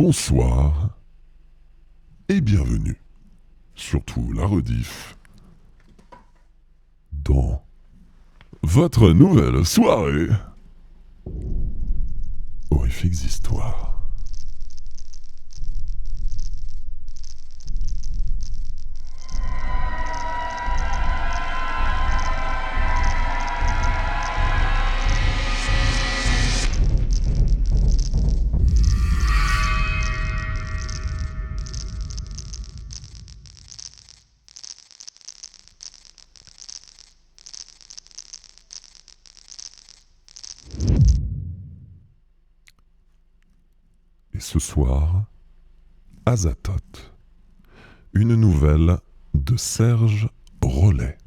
Bonsoir et bienvenue, surtout la rediff, dans votre nouvelle soirée Horrifiques Histoires. Et ce soir, Azathoth, une nouvelle de Serge Rollet.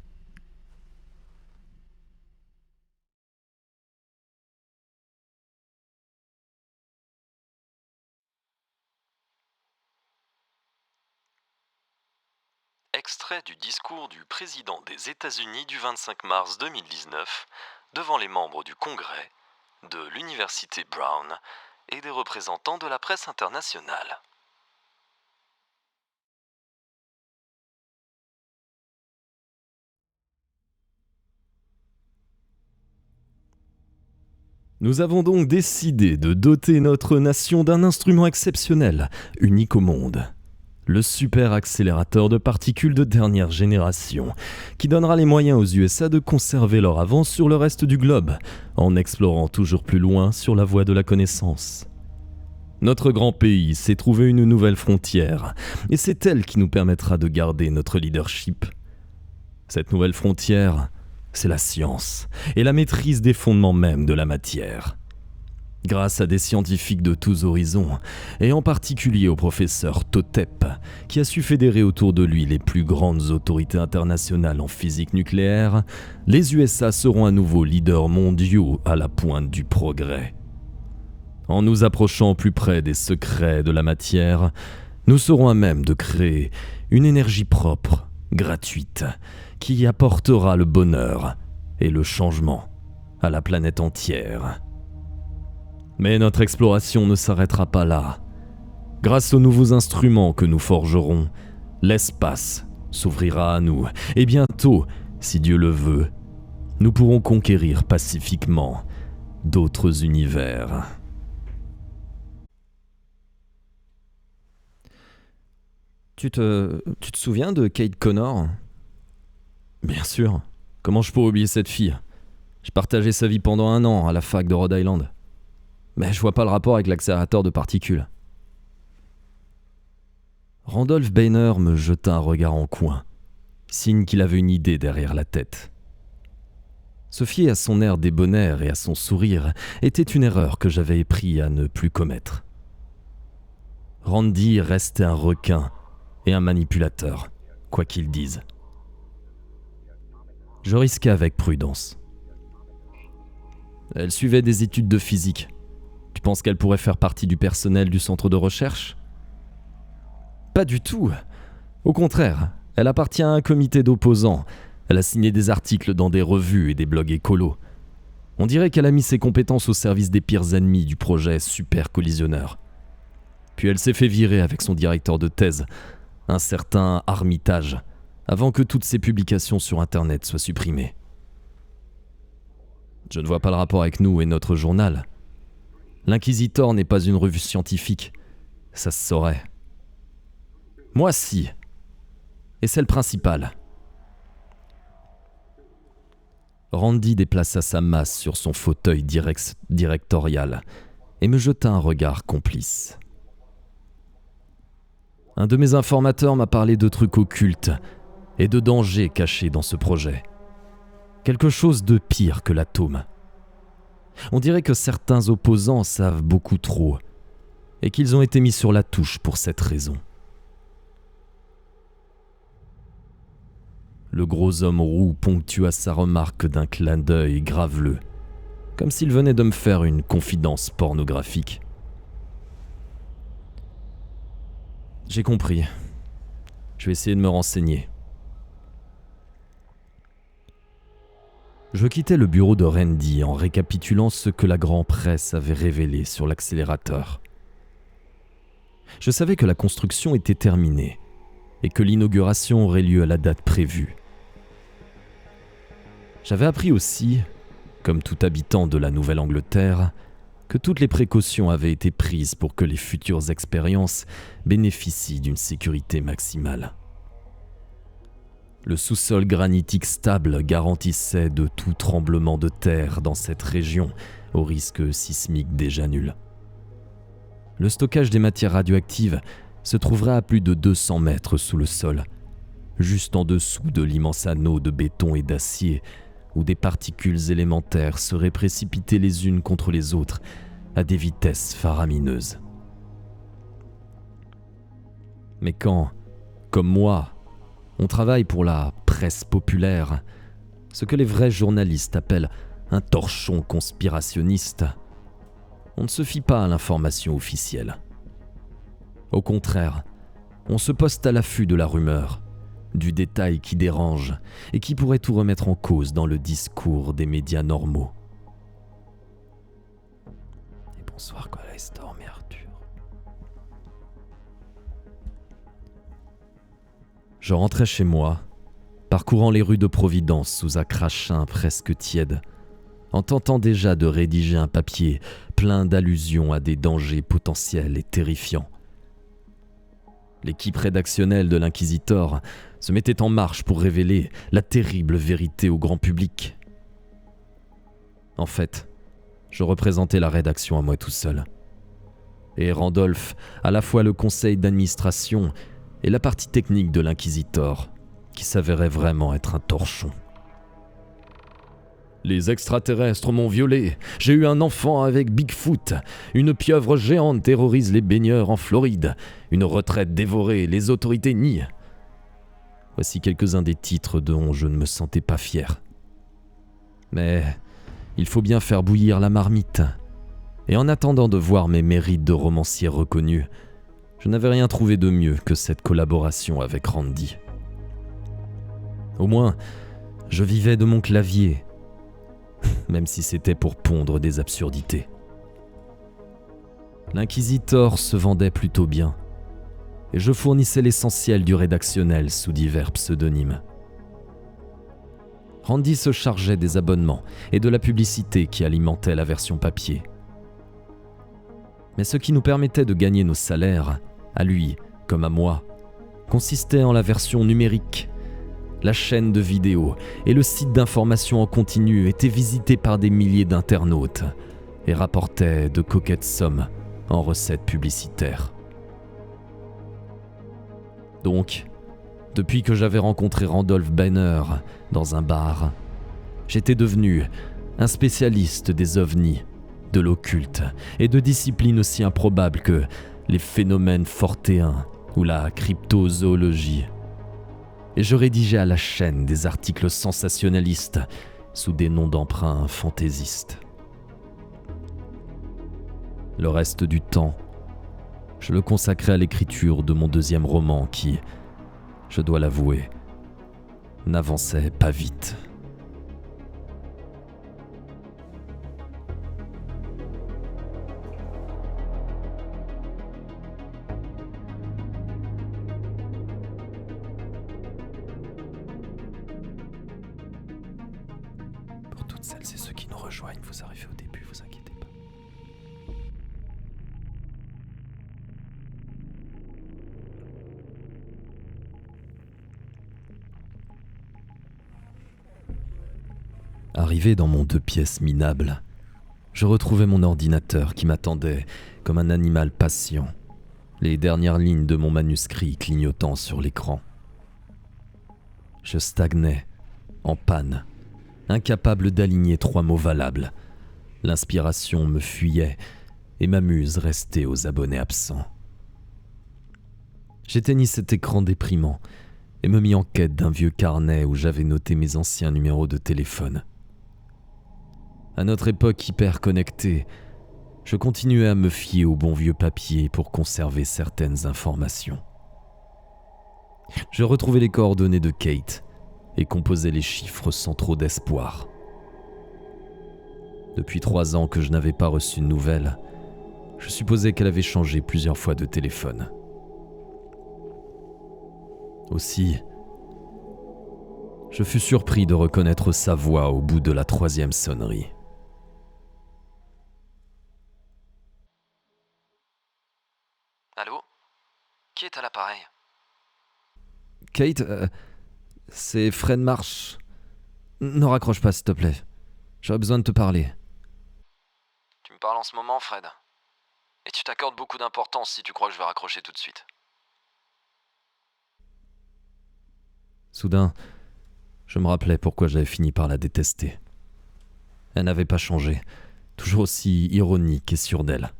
Extrait du discours du président des États-Unis du 25 mars 2019 devant les membres du Congrès, de l'Université Brown et des représentants de la presse internationale. Nous avons donc décidé de doter notre nation d'un instrument exceptionnel, unique au monde. Le super accélérateur de particules de dernière génération, qui donnera les moyens aux USA de conserver leur avance sur le reste du globe, en explorant toujours plus loin sur la voie de la connaissance. Notre grand pays s'est trouvé une nouvelle frontière, et c'est elle qui nous permettra de garder notre leadership. Cette nouvelle frontière, c'est la science, et la maîtrise des fondements même de la matière. Grâce à des scientifiques de tous horizons, et en particulier au professeur Totep, qui a su fédérer autour de lui les plus grandes autorités internationales en physique nucléaire, les USA seront à nouveau leaders mondiaux à la pointe du progrès. En nous approchant plus près des secrets de la matière, nous serons à même de créer une énergie propre, gratuite, qui apportera le bonheur et le changement à la planète entière. Mais notre exploration ne s'arrêtera pas là. Grâce aux nouveaux instruments que nous forgerons, l'espace s'ouvrira à nous, et bientôt, si Dieu le veut, nous pourrons conquérir pacifiquement d'autres univers. Tu te souviens de Kate Connor ? Bien sûr. Comment je pourrais oublier cette fille ? J'ai partagé sa vie pendant 1 an à la fac de Rhode Island. Mais je vois pas le rapport avec l'accélérateur de particules. Randolph Bainer me jeta un regard en coin, signe qu'il avait une idée derrière la tête. Se fier à son air débonnaire et à son sourire était une erreur que j'avais appris à ne plus commettre. Randy restait un requin et un manipulateur, quoi qu'il dise. Je risquais avec prudence. Elle suivait des études de physique. Tu penses qu'elle pourrait faire partie du personnel du centre de recherche ? Pas du tout. Au contraire, elle appartient à un comité d'opposants. Elle a signé des articles dans des revues et des blogs écolos. On dirait qu'elle a mis ses compétences au service des pires ennemis du projet Super Collisionneur. Puis elle s'est fait virer avec son directeur de thèse, un certain Armitage, avant que toutes ses publications sur Internet soient supprimées. Je ne vois pas le rapport avec nous et notre journal. L'Inquisitor n'est pas une revue scientifique, ça se saurait. Moi si, et c'est le principal. Randy déplaça sa masse sur son fauteuil directorial et me jeta un regard complice. Un de mes informateurs m'a parlé de trucs occultes et de dangers cachés dans ce projet. Quelque chose de pire que l'atome. On dirait que certains opposants savent beaucoup trop et qu'ils ont été mis sur la touche pour cette raison. Le gros homme roux ponctua sa remarque d'un clin d'œil graveleux, comme s'il venait de me faire une confidence pornographique. J'ai compris. Je vais essayer de me renseigner. Je quittais le bureau de Randy en récapitulant ce que la grande presse avait révélé sur l'accélérateur. Je savais que la construction était terminée et que l'inauguration aurait lieu à la date prévue. J'avais appris aussi, comme tout habitant de la Nouvelle-Angleterre, que toutes les précautions avaient été prises pour que les futures expériences bénéficient d'une sécurité maximale. Le sous-sol granitique stable garantissait de tout tremblement de terre dans cette région au risque sismique déjà nul. Le stockage des matières radioactives se trouverait à plus de 200 mètres sous le sol, juste en dessous de l'immense anneau de béton et d'acier où des particules élémentaires seraient précipitées les unes contre les autres à des vitesses faramineuses. Mais quand, comme moi, on travaille pour la presse populaire, ce que les vrais journalistes appellent un torchon conspirationniste, on ne se fie pas à l'information officielle. Au contraire, on se poste à l'affût de la rumeur, du détail qui dérange et qui pourrait tout remettre en cause dans le discours des médias normaux. Et bonsoir Cola Storm et Arthur. Je rentrais chez moi, parcourant les rues de Providence sous un crachin presque tiède, en tentant déjà de rédiger un papier plein d'allusions à des dangers potentiels et terrifiants. L'équipe rédactionnelle de l'Inquisitor se mettait en marche pour révéler la terrible vérité au grand public. En fait, je représentais la rédaction à moi tout seul. Et Randolph, à la fois le conseil d'administration et la partie technique de l'Inquisitor, qui s'avérait vraiment être un torchon. Les extraterrestres m'ont violé, j'ai eu un enfant avec Bigfoot, une pieuvre géante terrorise les baigneurs en Floride, une retraite dévorée, les autorités nient. Voici quelques-uns des titres dont je ne me sentais pas fier. Mais il faut bien faire bouillir la marmite. Et en attendant de voir mes mérites de romancier reconnus, je n'avais rien trouvé de mieux que cette collaboration avec Randy. Au moins, je vivais de mon clavier, même si c'était pour pondre des absurdités. L'Inquisitor se vendait plutôt bien, et je fournissais l'essentiel du rédactionnel sous divers pseudonymes. Randy se chargeait des abonnements et de la publicité qui alimentait la version papier. Mais ce qui nous permettait de gagner nos salaires, à lui comme à moi, consistait en la version numérique. La chaîne de vidéos et le site d'information en continu étaient visités par des milliers d'internautes et rapportaient de coquettes sommes en recettes publicitaires. Donc, depuis que j'avais rencontré Randolph Banner dans un bar, j'étais devenu un spécialiste des ovnis, de l'occulte et de disciplines aussi improbables que les phénomènes fortéens ou la cryptozoologie. Et je rédigeais à la chaîne des articles sensationnalistes sous des noms d'emprunt fantaisistes. Le reste du temps, je le consacrais à l'écriture de mon deuxième roman qui, je dois l'avouer, n'avançait pas vite. Pour toutes celles et ceux qui nous rejoignent, vous arrivez au début, vous inquiétez pas. Arrivé dans mon 2 pièces minable, je retrouvais mon ordinateur qui m'attendait comme un animal patient, les dernières lignes de mon manuscrit clignotant sur l'écran. Je stagnais, en panne, incapable d'aligner 3 mots valables. L'inspiration me fuyait et ma muse restait aux abonnés absents. J'éteignis cet écran déprimant et me mis en quête d'un vieux carnet où j'avais noté mes anciens numéros de téléphone. À notre époque hyper connectée, je continuais à me fier au bon vieux papier pour conserver certaines informations. Je retrouvais les coordonnées de Kate et composais les chiffres sans trop d'espoir. Depuis 3 ans que je n'avais pas reçu de nouvelles, Je supposais qu'elle avait changé plusieurs fois de téléphone. Aussi, je fus surpris de reconnaître sa voix au bout de la 3e sonnerie. Allô? Qui est à l'appareil? Kate, c'est Fred Marsh. Ne raccroche pas, s'il te plaît. J'aurais besoin de te parler. Tu me parles en ce moment, Fred. Et tu t'accordes beaucoup d'importance si tu crois que je vais raccrocher tout de suite. Soudain, je me rappelais pourquoi j'avais fini par la détester. Elle n'avait pas changé, toujours aussi ironique et sûre d'elle.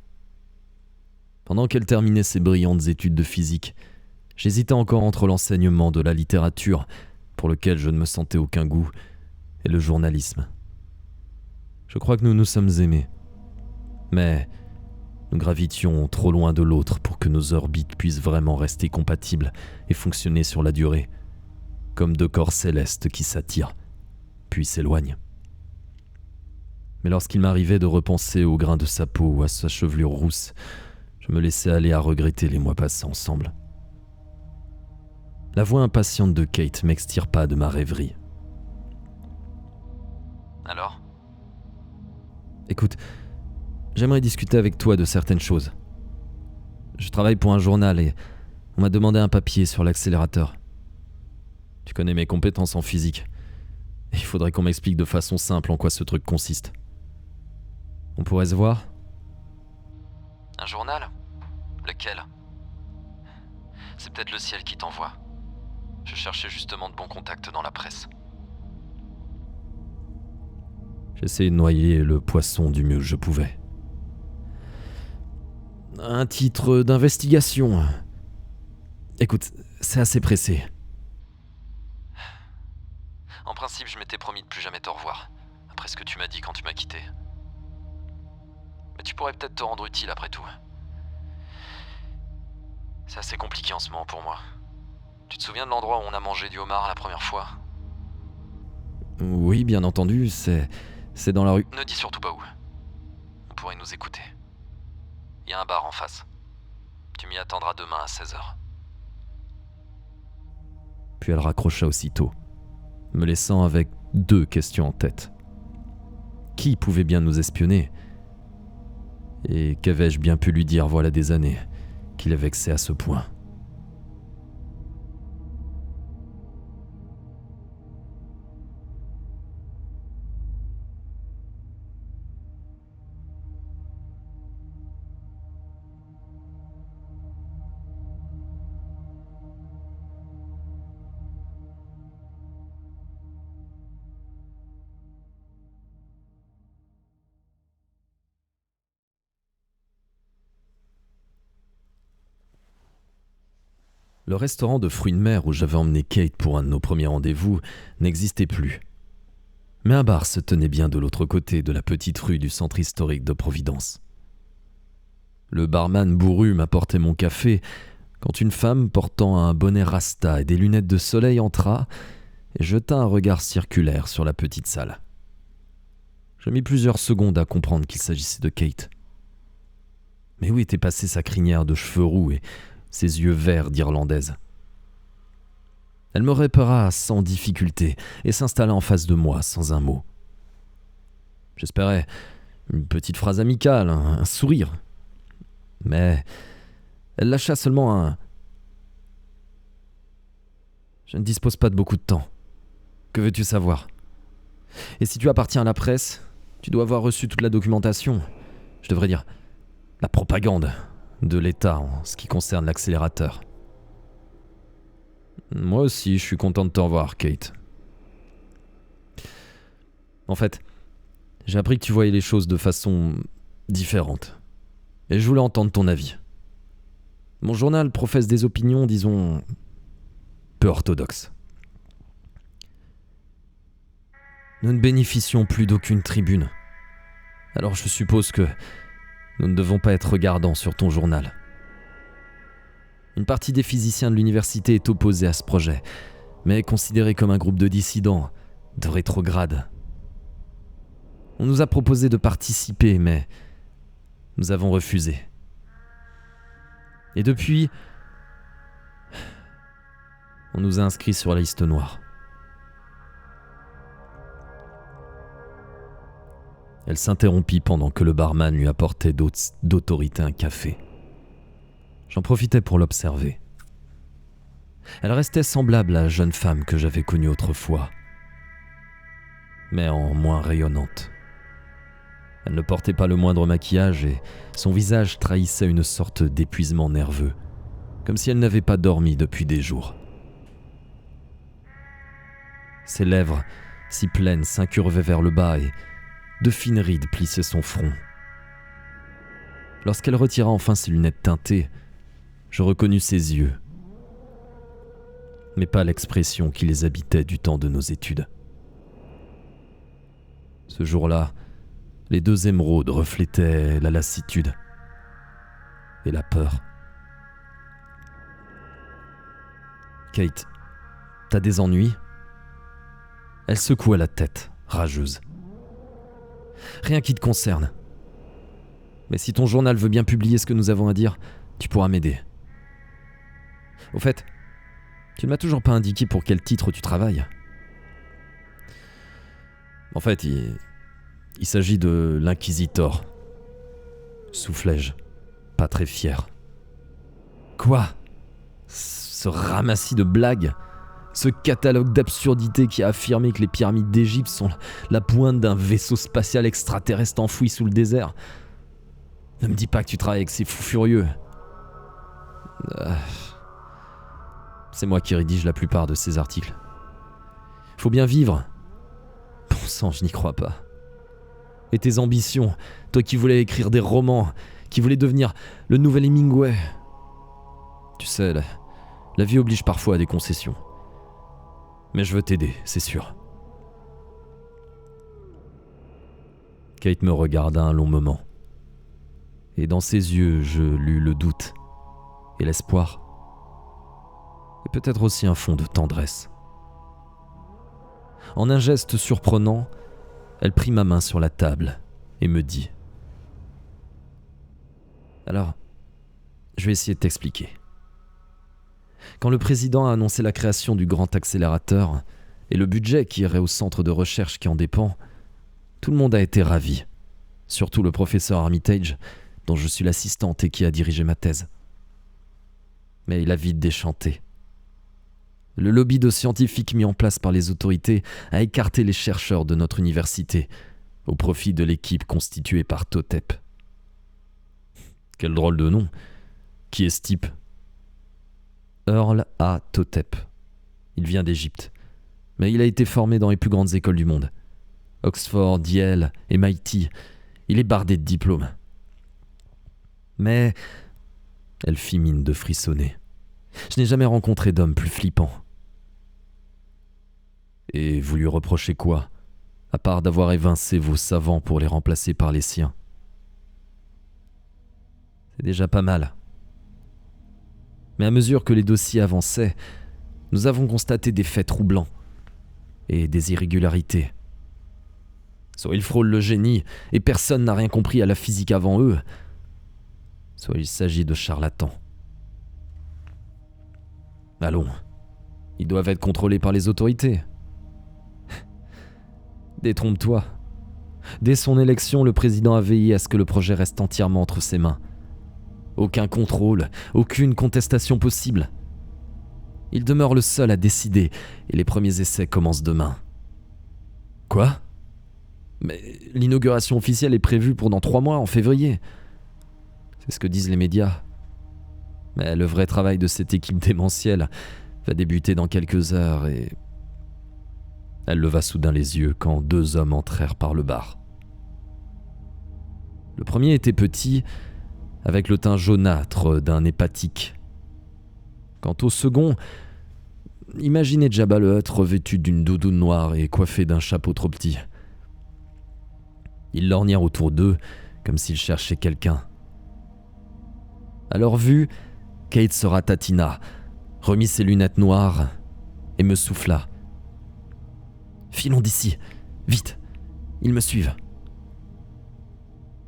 Pendant qu'elle terminait ses brillantes études de physique, j'hésitais encore entre l'enseignement de la littérature, pour lequel je ne me sentais aucun goût, et le journalisme. Je crois que nous nous sommes aimés. Mais nous gravitions trop loin de l'autre pour que nos orbites puissent vraiment rester compatibles et fonctionner sur la durée, comme deux corps célestes qui s'attirent, puis s'éloignent. Mais lorsqu'il m'arrivait de repenser au grain de sa peau ou à sa chevelure rousse, je me laissais aller à regretter les mois passés ensemble. La voix impatiente de Kate m'extirpa de ma rêverie. Alors? Écoute, j'aimerais discuter avec toi de certaines choses. Je travaille pour un journal et on m'a demandé un papier sur l'accélérateur. Tu connais mes compétences en physique. Et il faudrait qu'on m'explique de façon simple en quoi ce truc consiste. On pourrait se voir ? Un journal? Lequel? C'est peut-être le ciel qui t'envoie. Je cherchais justement de bons contacts dans la presse. J'essayais de noyer le poisson du mieux que je pouvais. Un titre d'investigation. Écoute, c'est assez pressé. En principe, je m'étais promis de plus jamais te revoir, après ce que tu m'as dit quand tu m'as quitté. Mais tu pourrais peut-être te rendre utile après tout. C'est assez compliqué en ce moment pour moi. Tu te souviens de l'endroit où on a mangé du homard la première fois? Oui, bien entendu, c'est dans la rue. Ne dis surtout pas où. On pourrait nous écouter. Il y a un bar en face. Tu m'y attendras demain à 16h. Puis elle raccrocha aussitôt, me laissant avec 2 questions en tête. Qui pouvait bien nous espionner? Et qu'avais-je bien pu lui dire voilà des années, qui la vexait à ce point? Le restaurant de fruits de mer où j'avais emmené Kate pour un de nos premiers rendez-vous n'existait plus. Mais un bar se tenait bien de l'autre côté de la petite rue du centre historique de Providence. Le barman bourru m'apportait mon café quand une femme portant un bonnet rasta et des lunettes de soleil entra et jeta un regard circulaire sur la petite salle. Je mis plusieurs secondes à comprendre qu'il s'agissait de Kate. Mais où était passée sa crinière de cheveux roux et ses yeux verts d'Irlandaise? Elle me repéra sans difficulté et s'installa en face de moi sans un mot. J'espérais une petite phrase amicale, un sourire. Mais elle lâcha seulement un « Je ne dispose pas de beaucoup de temps. Que veux-tu savoir? Et si tu appartiens à la presse, tu dois avoir reçu toute la documentation. Je devrais dire la propagande de l'État en ce qui concerne l'accélérateur. » Moi aussi, je suis content de te revoir, Kate. En fait, j'ai appris que tu voyais les choses de façon différente. Et je voulais entendre ton avis. Mon journal professe des opinions, disons, peu orthodoxes. Nous ne bénéficions plus d'aucune tribune. Alors je suppose que nous ne devons pas être regardants sur ton journal. Une partie des physiciens de l'université est opposée à ce projet, mais est considérée comme un groupe de dissidents, de rétrogrades. On nous a proposé de participer, mais nous avons refusé. Et depuis, on nous a inscrits sur la liste noire. Elle s'interrompit pendant que le barman lui apportait d'autorité un café. J'en profitais pour l'observer. Elle restait semblable à la jeune femme que j'avais connue autrefois, mais en moins rayonnante. Elle ne portait pas le moindre maquillage et son visage trahissait une sorte d'épuisement nerveux, comme si elle n'avait pas dormi depuis des jours. Ses lèvres, si pleines, s'incurvaient vers le bas et de fines rides plissaient son front. Lorsqu'elle retira enfin ses lunettes teintées, je reconnus ses yeux, mais pas l'expression qui les habitait du temps de nos études. Ce jour-là, les deux émeraudes reflétaient la lassitude et la peur. « Kate, t'as des ennuis ?» Elle secoua la tête, rageuse. « Rien qui te concerne. Mais si ton journal veut bien publier ce que nous avons à dire, tu pourras m'aider. Au fait, tu ne m'as toujours pas indiqué pour quel titre tu travailles. En fait, il s'agit de l'Inquisitor. Soufflai-je, pas très fier. Quoi ? Ce ramassis de blagues ? Ce catalogue d'absurdités qui a affirmé que les pyramides d'Égypte sont la pointe d'un vaisseau spatial extraterrestre enfoui sous le désert ? Ne me dis pas que tu travailles avec ces fous furieux. C'est moi qui rédige la plupart de ces articles. Faut bien vivre. Bon sang, je n'y crois pas. Et tes ambitions, toi qui voulais écrire des romans, qui voulais devenir le nouvel Hemingway. Tu sais, la vie oblige parfois à des concessions. Mais je veux t'aider, c'est sûr. Kate me regarda un long moment. Et dans ses yeux, je lus le doute et l'espoir. Et peut-être aussi un fond de tendresse. En un geste surprenant, elle prit ma main sur la table et me dit : « Alors, je vais essayer de t'expliquer. Quand le président a annoncé la création du grand accélérateur et le budget qui irait au centre de recherche qui en dépend, tout le monde a été ravi, surtout le professeur Armitage, dont je suis l'assistante et qui a dirigé ma thèse. Mais il a vite déchanté. Le lobby de scientifiques mis en place par les autorités a écarté les chercheurs de notre université au profit de l'équipe constituée par Totep. » Quel drôle de nom. Qui est ce type ? Earl A. Totep. Il vient d'Égypte, mais il a été formé dans les plus grandes écoles du monde. Oxford, Yale, MIT. Il est bardé de diplômes. Mais elle fit mine de frissonner. Je n'ai jamais rencontré d'homme plus flippant. Et vous lui reprochez quoi, à part d'avoir évincé vos savants pour les remplacer par les siens ? C'est déjà pas mal. Mais à mesure que les dossiers avançaient, nous avons constaté des faits troublants et des irrégularités. Soit ils frôlent le génie et personne n'a rien compris à la physique avant eux, soit il s'agit de charlatans. Allons, ils doivent être contrôlés par les autorités. Détrompe-toi. Dès son élection, le président a veillé à ce que le projet reste entièrement entre ses mains. Aucun contrôle, aucune contestation possible. Il demeure le seul à décider et les premiers essais commencent demain. Quoi ? Mais l'inauguration officielle est prévue pour dans 3 mois, en février. C'est ce que disent les médias. Mais le vrai travail de cette équipe démentielle va débuter dans quelques heures et... Elle leva soudain les yeux quand 2 hommes entrèrent par le bar. Le premier était petit, avec le teint jaunâtre d'un hépatique. Quant au second, imaginez Jabba le Hutt revêtu d'une doudoune noire et coiffé d'un chapeau trop petit. Ils lorgnèrent autour d'eux comme s'ils cherchaient quelqu'un. À leur vue, Kate se ratatina, remit ses lunettes noires et me souffla. « Filons d'ici, vite, ils me suivent. »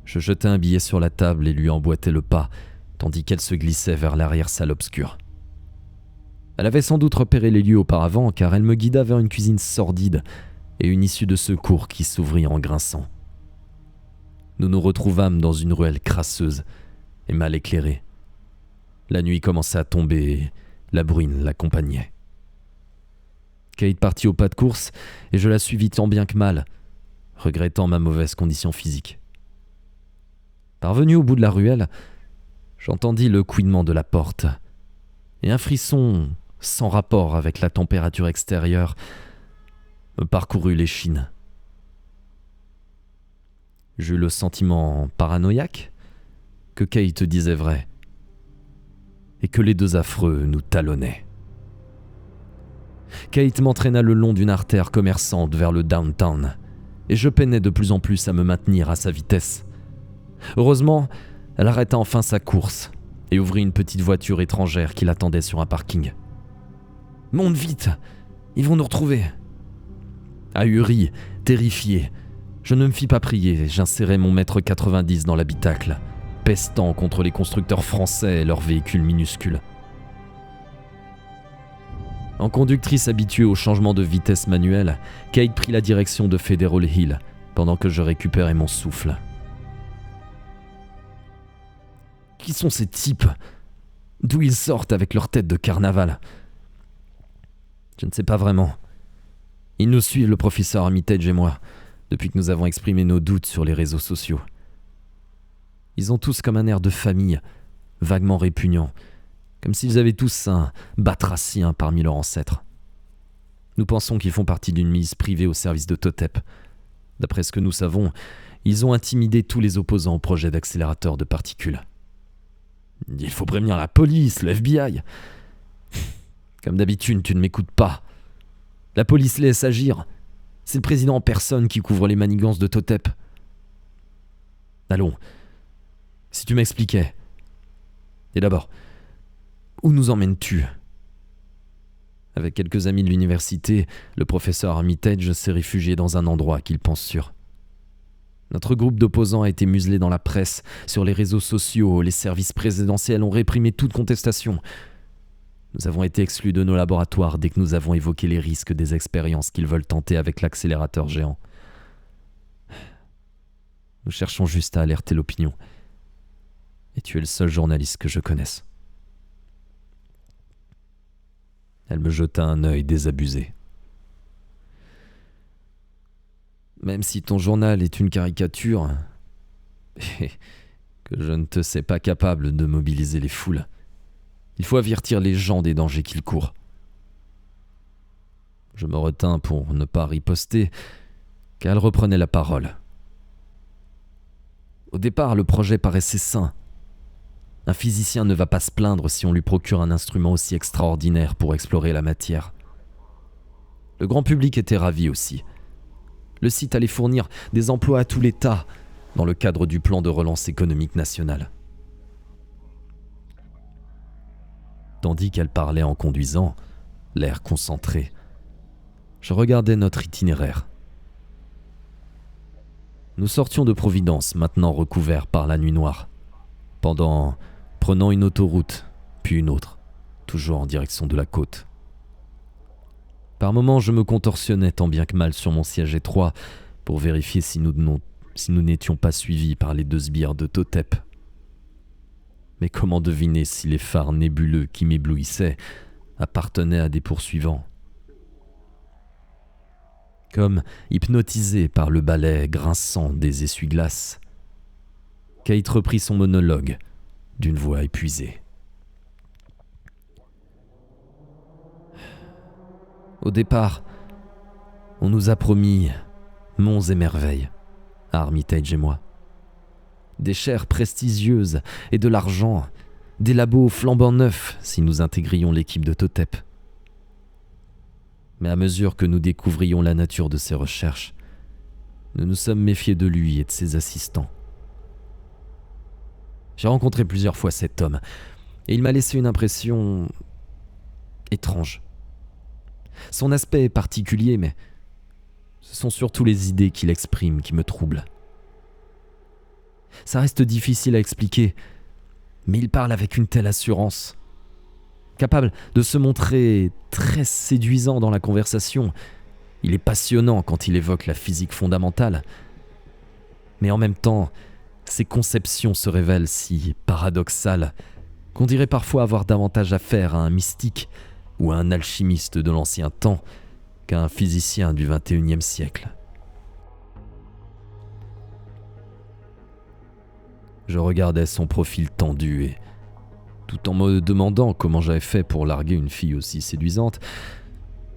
Je jetai un billet sur la table et lui emboîtai le pas, tandis qu'elle se glissait vers l'arrière-salle obscure. Elle avait sans doute repéré les lieux auparavant, car elle me guida vers une cuisine sordide et une issue de secours qui s'ouvrit en grinçant. Nous nous retrouvâmes dans une ruelle crasseuse et mal éclairée. La nuit commençait à tomber et la bruine l'accompagnait. Kate partit au pas de course et je la suivis tant bien que mal, regrettant ma mauvaise condition physique. Parvenu au bout de la ruelle, j'entendis le couinement de la porte et un frisson sans rapport avec la température extérieure me parcourut l'échine. J'eus le sentiment paranoïaque que Kate disait vrai et que les deux affreux nous talonnaient. Kate m'entraîna le long d'une artère commerçante vers le downtown et je peinais de plus en plus à me maintenir à sa vitesse. Heureusement, elle arrêta enfin sa course et ouvrit une petite voiture étrangère qui l'attendait sur un parking. « Monte vite, ils vont nous retrouver !» Ahuri, terrifié, je ne me fis pas prier et j'insérai mon mètre 90 dans l'habitacle, pestant contre les constructeurs français et leurs véhicules minuscules. En conductrice habituée au changement de vitesse manuel, Kate prit la direction de Federal Hill pendant que je récupérais mon souffle. Qui sont ces types ? D'où ils sortent avec leur tête de carnaval ? Je ne sais pas vraiment. Ils nous suivent, le professeur Armitage et moi, depuis que nous avons exprimé nos doutes sur les réseaux sociaux. Ils ont tous comme un air de famille, vaguement répugnant, comme s'ils avaient tous un batracien parmi leurs ancêtres. Nous pensons qu'ils font partie d'une milice privée au service de Totep. D'après ce que nous savons, ils ont intimidé tous les opposants au projet d'accélérateur de particules. Il faut prévenir la police, le FBI. Comme d'habitude, tu ne m'écoutes pas. La police laisse agir. C'est le président en personne qui couvre les manigances de Totep. Allons, si tu m'expliquais. Et d'abord, où nous emmènes-tu ? Avec quelques amis de l'université, le professeur Armitage s'est réfugié dans un endroit qu'il pense sûr. Notre groupe d'opposants a été muselé dans la presse, sur les réseaux sociaux, les services présidentiels ont réprimé toute contestation. Nous avons été exclus de nos laboratoires dès que nous avons évoqué les risques des expériences qu'ils veulent tenter avec l'accélérateur géant. Nous cherchons juste à alerter l'opinion. Et tu es le seul journaliste que je connaisse. Elle me jeta un œil désabusé. Même si ton journal est une caricature, et que je ne te sais pas capable de mobiliser les foules, il faut avertir les gens des dangers qu'ils courent. Je me retins pour ne pas riposter, car elle reprenait la parole. Au départ, le projet paraissait sain. Un physicien ne va pas se plaindre si on lui procure un instrument aussi extraordinaire pour explorer la matière. Le grand public était ravi aussi. Le site allait fournir des emplois à tout l'État dans le cadre du plan de relance économique national. Tandis qu'elle parlait en conduisant, l'air concentré, je regardais notre itinéraire. Nous sortions de Providence, maintenant recouvert par la nuit noire, prenant une autoroute, puis une autre, toujours en direction de la côte. Par moments, je me contorsionnais tant bien que mal sur mon siège étroit pour vérifier si nous n'étions pas suivis par les deux sbires de Totep. Mais comment deviner si les phares nébuleux qui m'éblouissaient appartenaient à des poursuivants ? Comme hypnotisé par le balai grinçant des essuie-glaces, Kate reprit son monologue d'une voix épuisée. Au départ, on nous a promis monts et merveilles, à Armitage et moi. Des chaires prestigieuses et de l'argent, des labos flambant neufs si nous intégrions l'équipe de Totep. Mais à mesure que nous découvrions la nature de ses recherches, nous nous sommes méfiés de lui et de ses assistants. J'ai rencontré plusieurs fois cet homme, et il m'a laissé une impression étrange. Son aspect est particulier, mais ce sont surtout les idées qu'il exprime qui me troublent. Ça reste difficile à expliquer, Mais il parle avec une telle assurance, capable de se montrer très séduisant dans la conversation. Il est passionnant quand il évoque la physique fondamentale. Mais en même temps, ses conceptions se révèlent si paradoxales qu'on dirait parfois avoir davantage affaire à un mystique ou à un alchimiste de l'ancien temps qu'à un physicien du XXIe siècle. Je regardais son profil tendu et, tout en me demandant comment j'avais fait pour larguer une fille aussi séduisante,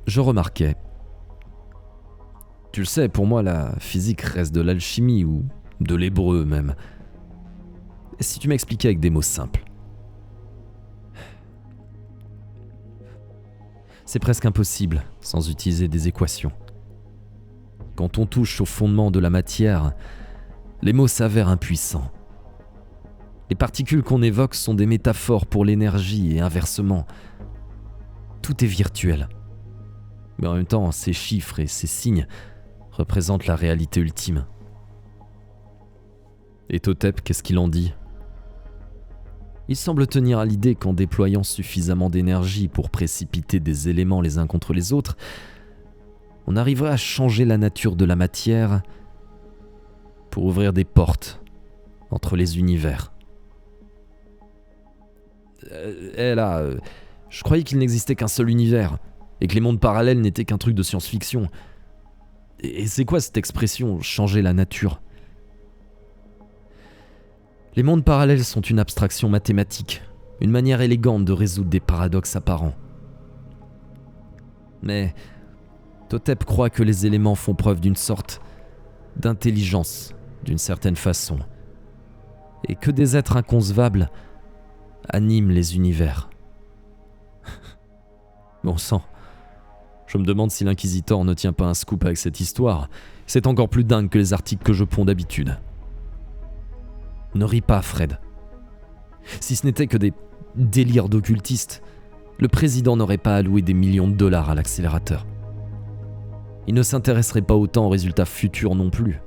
je remarquais. Tu le sais, pour moi, la physique reste de l'alchimie ou de l'hébreu même. Et si tu m'expliquais avec des mots simples? C'est presque impossible sans utiliser des équations. Quand on touche au fondement de la matière, les mots s'avèrent impuissants. Les particules qu'on évoque sont des métaphores pour l'énergie et inversement. Tout est virtuel. Mais en même temps, ces chiffres et ces signes représentent la réalité ultime. Et Totep, qu'est-ce qu'il en dit? Il semble tenir à l'idée qu'en déployant suffisamment d'énergie pour précipiter des éléments les uns contre les autres, on arriverait à changer la nature de la matière pour ouvrir des portes entre les univers. Je croyais qu'il n'existait qu'un seul univers et que les mondes parallèles n'étaient qu'un truc de science-fiction. Et c'est quoi cette expression « changer la nature » ? Les mondes parallèles sont une abstraction mathématique, une manière élégante de résoudre des paradoxes apparents. Mais Totep croit que les éléments font preuve d'une sorte d'intelligence, d'une certaine façon, et que des êtres inconcevables animent les univers. Bon sang, je me demande si l'Inquisitor ne tient pas un scoop avec cette histoire. C'est encore plus dingue que les articles que je ponds d'habitude. Ne ris pas, Fred. Si ce n'était que des délires d'occultistes, le président n'aurait pas alloué des millions de dollars à l'accélérateur. Il ne s'intéresserait pas autant aux résultats futurs non plus.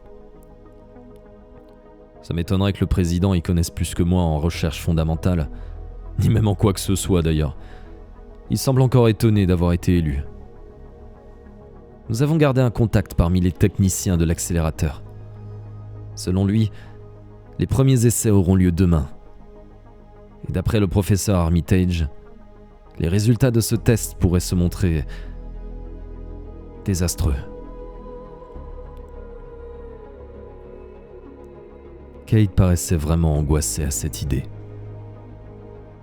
Ça m'étonnerait que le président y connaisse plus que moi en recherche fondamentale, ni même en quoi que ce soit d'ailleurs. Il semble encore étonné d'avoir été élu. Nous avons gardé un contact parmi les techniciens de l'accélérateur. Selon lui, les premiers essais auront lieu demain. Et d'après le professeur Armitage, les résultats de ce test pourraient se montrer désastreux. Kate paraissait vraiment angoissée à cette idée.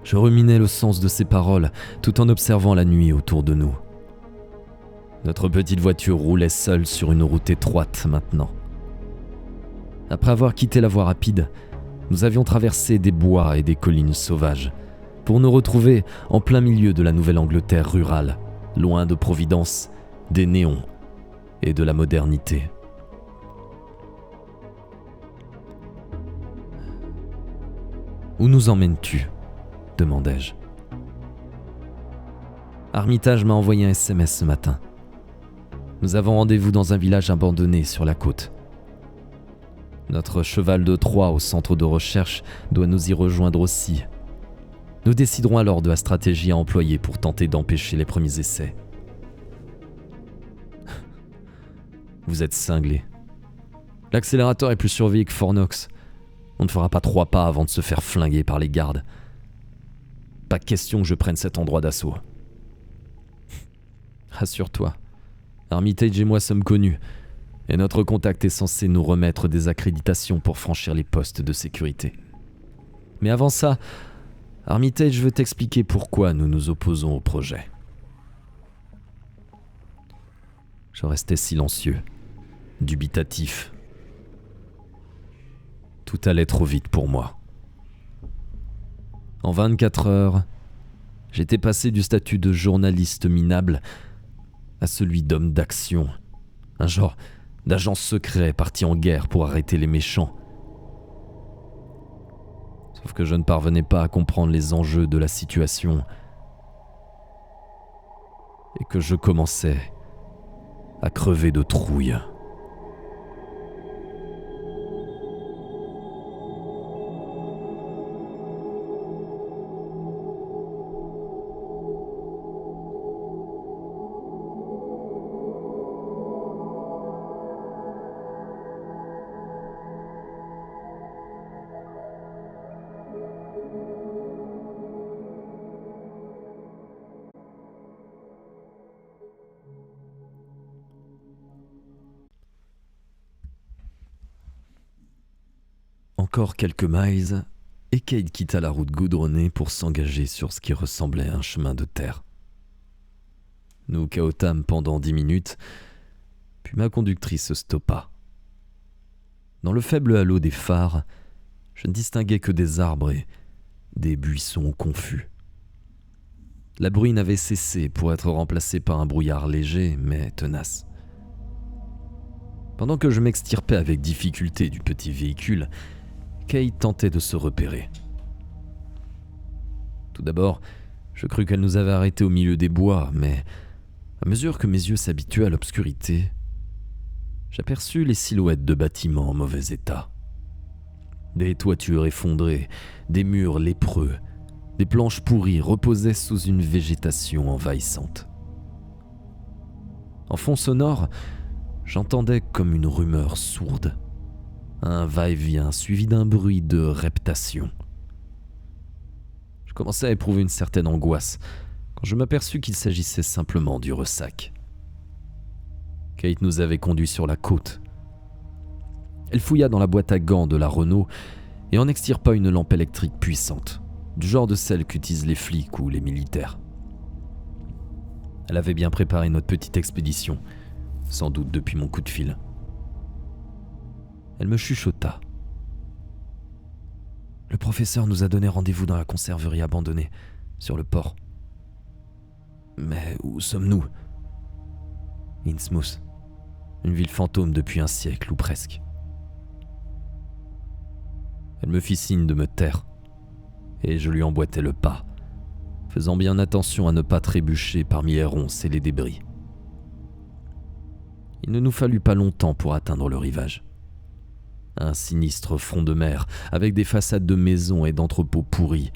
Je ruminais le sens de ses paroles tout en observant la nuit autour de nous. Notre petite voiture roulait seule sur une route étroite maintenant. Après avoir quitté la voie rapide, nous avions traversé des bois et des collines sauvages pour nous retrouver en plein milieu de la Nouvelle-Angleterre rurale, loin de Providence, des néons et de la modernité. « Où nous emmènes-tu » demandai-je. Armitage m'a envoyé un SMS ce matin. Nous avons rendez-vous dans un village abandonné sur la côte. Notre cheval de Troie au centre de recherche doit nous y rejoindre aussi. Nous déciderons alors de la stratégie à employer pour tenter d'empêcher les premiers essais. Vous êtes cinglés. L'accélérateur est plus surveillé que Fort Knox. On ne fera pas 3 pas avant de se faire flinguer par les gardes. Pas question que je prenne cet endroit d'assaut. Rassure-toi, Armitage et moi sommes connus, et notre contact est censé nous remettre des accréditations pour franchir les postes de sécurité. Mais avant ça, Armitage veut t'expliquer pourquoi nous nous opposons au projet. Je restais silencieux, dubitatif. Tout allait trop vite pour moi. En 24 heures, j'étais passé du statut de journaliste minable à celui d'homme d'action, un genre d'agent secret parti en guerre pour arrêter les méchants. Sauf que je ne parvenais pas à comprendre les enjeux de la situation et que je commençais à crever de trouille. Encore quelques miles, et Kate quitta la route goudronnée pour s'engager sur ce qui ressemblait à un chemin de terre. Nous cahotâmes pendant 10 minutes, puis ma conductrice stoppa. Dans le faible halo des phares, je ne distinguais que des arbres et des buissons confus. La bruine avait cessé pour être remplacée par un brouillard léger mais tenace. Pendant que je m'extirpais avec difficulté du petit véhicule, Kate tentait de se repérer. Tout d'abord, je crus qu'elle nous avait arrêtés au milieu des bois, mais à mesure que mes yeux s'habituaient à l'obscurité, j'aperçus les silhouettes de bâtiments en mauvais état. Des toitures effondrées, des murs lépreux, des planches pourries reposaient sous une végétation envahissante. En fond sonore, j'entendais comme une rumeur sourde, un va-et-vient suivi d'un bruit de reptation. Je commençais à éprouver une certaine angoisse quand je m'aperçus qu'il s'agissait simplement du ressac. Kate nous avait conduits sur la côte. Elle fouilla dans la boîte à gants de la Renault et en extirpa une lampe électrique puissante, du genre de celle qu'utilisent les flics ou les militaires. Elle avait bien préparé notre petite expédition, sans doute depuis mon coup de fil. Elle me chuchota. « Le professeur nous a donné rendez-vous dans la conserverie abandonnée, sur le port. Mais où sommes-nous ? Innsmouth, une ville fantôme depuis un siècle ou presque. » Elle me fit signe de me taire, et je lui emboîtai le pas, faisant bien attention à ne pas trébucher parmi les ronces et les débris. Il ne nous fallut pas longtemps pour atteindre le rivage. Un sinistre front de mer, avec des façades de maisons et d'entrepôts pourris,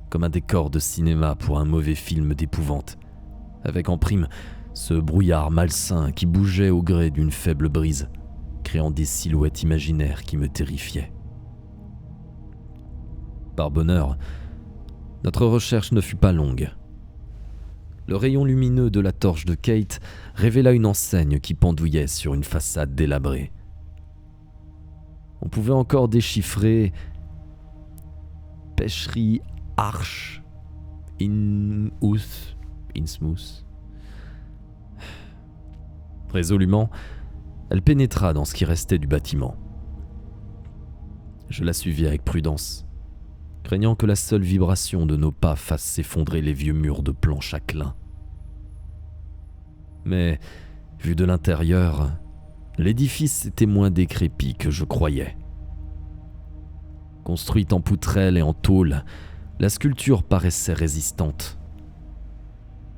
comme un décor de cinéma pour un mauvais film d'épouvante, avec en prime ce brouillard malsain qui bougeait au gré d'une faible brise, créant des silhouettes imaginaires qui me terrifiaient. Par bonheur, notre recherche ne fut pas longue. Le rayon lumineux de la torche de Kate révéla une enseigne qui pendouillait sur une façade délabrée. On pouvait encore déchiffrer « Pêcherie Arche Innsmouth ». Résolument, elle pénétra dans ce qui restait du bâtiment. Je la suivis avec prudence, craignant que la seule vibration de nos pas fasse s'effondrer les vieux murs de planches à clin. Mais, vu de l'intérieur, l'édifice était moins décrépit que je croyais. Construite en poutrelles et en tôle, la sculpture paraissait résistante.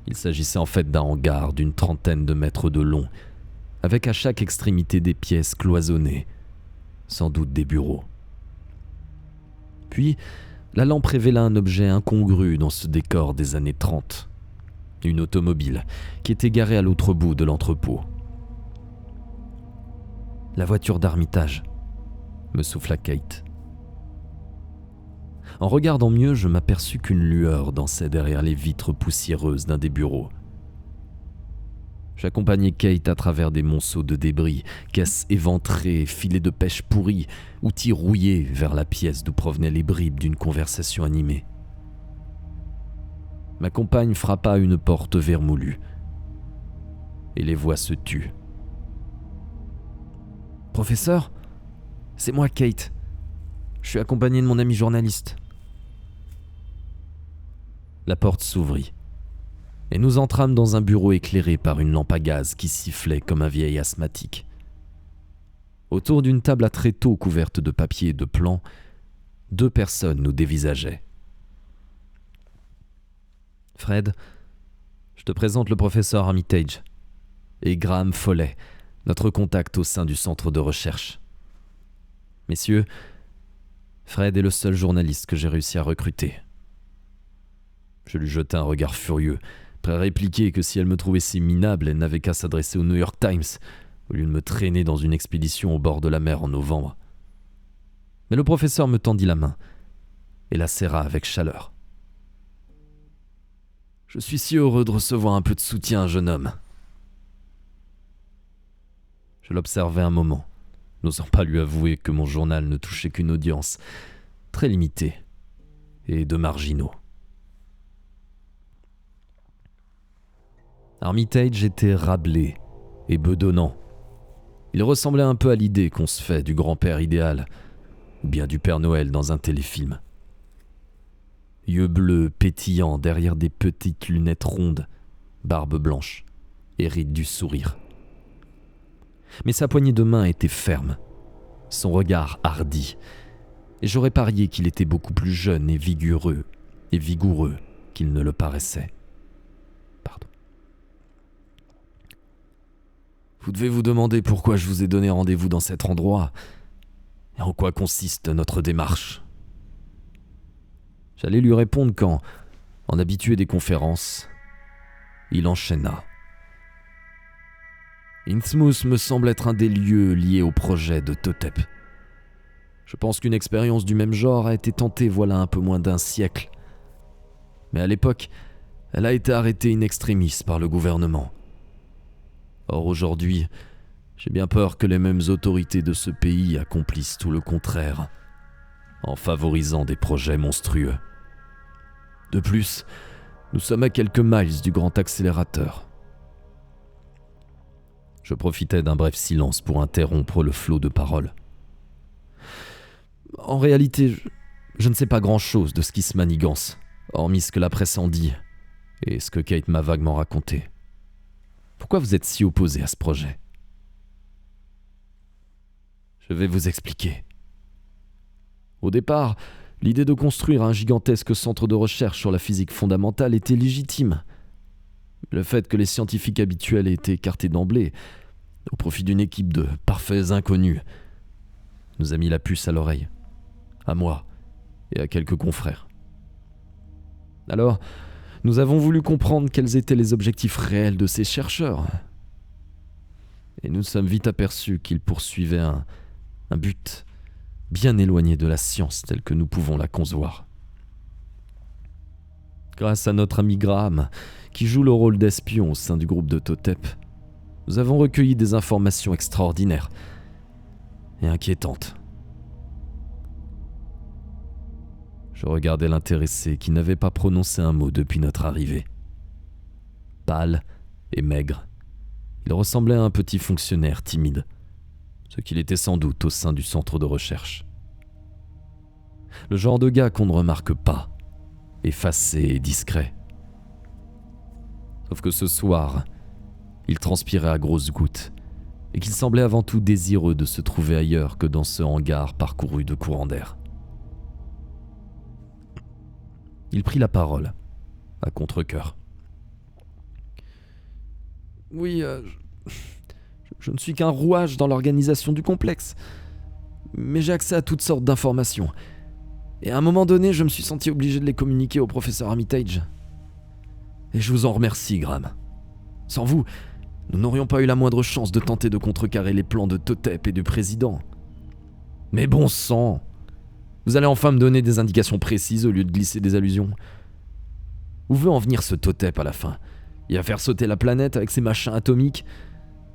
Il s'agissait en fait d'un hangar d'une 30aine de mètres de long, avec à chaque extrémité des pièces cloisonnées, sans doute des bureaux. Puis, la lampe révéla un objet incongru dans ce décor des années 30. Une automobile qui était garée à l'autre bout de l'entrepôt. « La voiture d'Armitage », me souffla Kate. En regardant mieux, je m'aperçus qu'une lueur dansait derrière les vitres poussiéreuses d'un des bureaux. J'accompagnai Kate à travers des monceaux de débris, caisses éventrées, filets de pêche pourris, outils rouillés vers la pièce d'où provenaient les bribes d'une conversation animée. Ma compagne frappa à une porte vermoulue, et les voix se tuent. « Professeur, c'est moi Kate. Je suis accompagné de mon ami journaliste. » La porte s'ouvrit, et nous entrâmes dans un bureau éclairé par une lampe à gaz qui sifflait comme un vieil asthmatique. Autour d'une table à tréteaux couverte de papier et de plans, 2 personnes nous dévisageaient. « Fred, je te présente le professeur Armitage et Graham Foley, notre contact au sein du centre de recherche. Messieurs, Fred est le seul journaliste que j'ai réussi à recruter. » Je lui jetai un regard furieux, prêt à répliquer que si elle me trouvait si minable, elle n'avait qu'à s'adresser au New York Times, au lieu de me traîner dans une expédition au bord de la mer en novembre. Mais le professeur me tendit la main et la serra avec chaleur. « Je suis si heureux de recevoir un peu de soutien, jeune homme. » Je l'observai un moment, n'osant pas lui avouer que mon journal ne touchait qu'une audience très limitée et de marginaux. Armitage était râblé et bedonnant. Il ressemblait un peu à l'idée qu'on se fait du grand-père idéal, ou bien du Père Noël dans un téléfilm. Yeux bleus pétillants derrière des petites lunettes rondes, barbe blanche et ride du sourire. Mais sa poignée de main était ferme, son regard hardi, et j'aurais parié qu'il était beaucoup plus jeune et vigoureux qu'il ne le paraissait. Pardon. Vous devez vous demander pourquoi je vous ai donné rendez-vous dans cet endroit et en quoi consiste notre démarche. J'allais lui répondre quand, en habitué des conférences, il enchaîna. Innsmouth me semble être un des lieux liés au projet de Totep. Je pense qu'une expérience du même genre a été tentée voilà un peu moins d'1 siècle. Mais à l'époque, elle a été arrêtée in extremis par le gouvernement. Or aujourd'hui, j'ai bien peur que les mêmes autorités de ce pays accomplissent tout le contraire, en favorisant des projets monstrueux. De plus, nous sommes à quelques miles du grand accélérateur. Je profitais d'un bref silence pour interrompre le flot de paroles. En réalité, je ne sais pas grand-chose de ce qui se manigance, hormis ce que la presse en dit et ce que Kate m'a vaguement raconté. Pourquoi vous êtes si opposé à ce projet ? Je vais vous expliquer. Au départ, l'idée de construire un gigantesque centre de recherche sur la physique fondamentale était légitime. Le fait que les scientifiques habituels aient été écartés d'emblée, au profit d'une équipe de parfaits inconnus, nous a mis la puce à l'oreille, à moi et à quelques confrères. Alors, nous avons voulu comprendre quels étaient les objectifs réels de ces chercheurs. Et nous sommes vite aperçus qu'ils poursuivaient un but bien éloigné de la science telle que nous pouvons la concevoir. Grâce à notre ami Graham, qui joue le rôle d'espion au sein du groupe de Totep, nous avons recueilli des informations extraordinaires et inquiétantes. Je regardais l'intéressé qui n'avait pas prononcé un mot depuis notre arrivée. Pâle et maigre, il ressemblait à un petit fonctionnaire timide, ce qu'il était sans doute au sein du centre de recherche. Le genre de gars qu'on ne remarque pas, effacé et discret. Sauf que ce soir, il transpirait à grosses gouttes et qu'il semblait avant tout désireux de se trouver ailleurs que dans ce hangar parcouru de courants d'air. Il prit la parole, à contre-cœur. Oui, je ne suis qu'un rouage dans l'organisation du complexe, mais j'ai accès à toutes sortes d'informations. Et à un moment donné, je me suis senti obligé de les communiquer au professeur Armitage. Et je vous en remercie, Graham. Sans vous, nous n'aurions pas eu la moindre chance de tenter de contrecarrer les plans de Totep et du président. Mais bon sang, vous allez enfin me donner des indications précises au lieu de glisser des allusions. Où veut en venir ce Totep à la fin ? Il va faire sauter la planète avec ses machins atomiques ?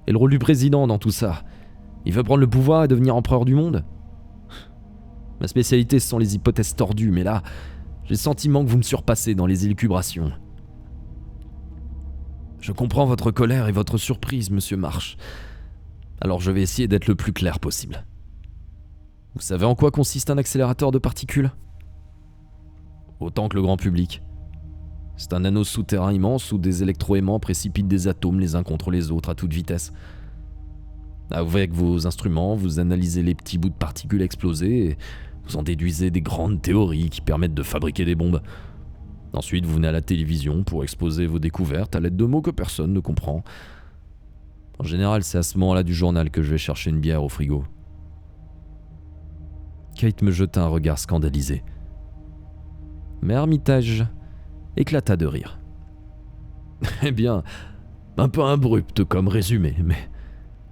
Et le rôle du président dans tout ça ? Il veut prendre le pouvoir et devenir empereur du monde ? Ma spécialité, ce sont les hypothèses tordues, mais là, j'ai le sentiment que vous me surpassez dans les élucubrations. Je comprends votre colère et votre surprise, monsieur Marsh. Alors je vais essayer d'être le plus clair possible. Vous savez en quoi consiste un accélérateur de particules ? Autant que le grand public. C'est un anneau souterrain immense où des électroaimants précipitent des atomes les uns contre les autres à toute vitesse. Avec vos instruments, vous analysez les petits bouts de particules explosés et vous en déduisez des grandes théories qui permettent de fabriquer des bombes. Ensuite, vous venez à la télévision pour exposer vos découvertes à l'aide de mots que personne ne comprend. En général, c'est à ce moment-là du journal que je vais chercher une bière au frigo. Kate me jeta un regard scandalisé. Mais Armitage éclata de rire. Eh bien, un peu abrupt comme résumé, mais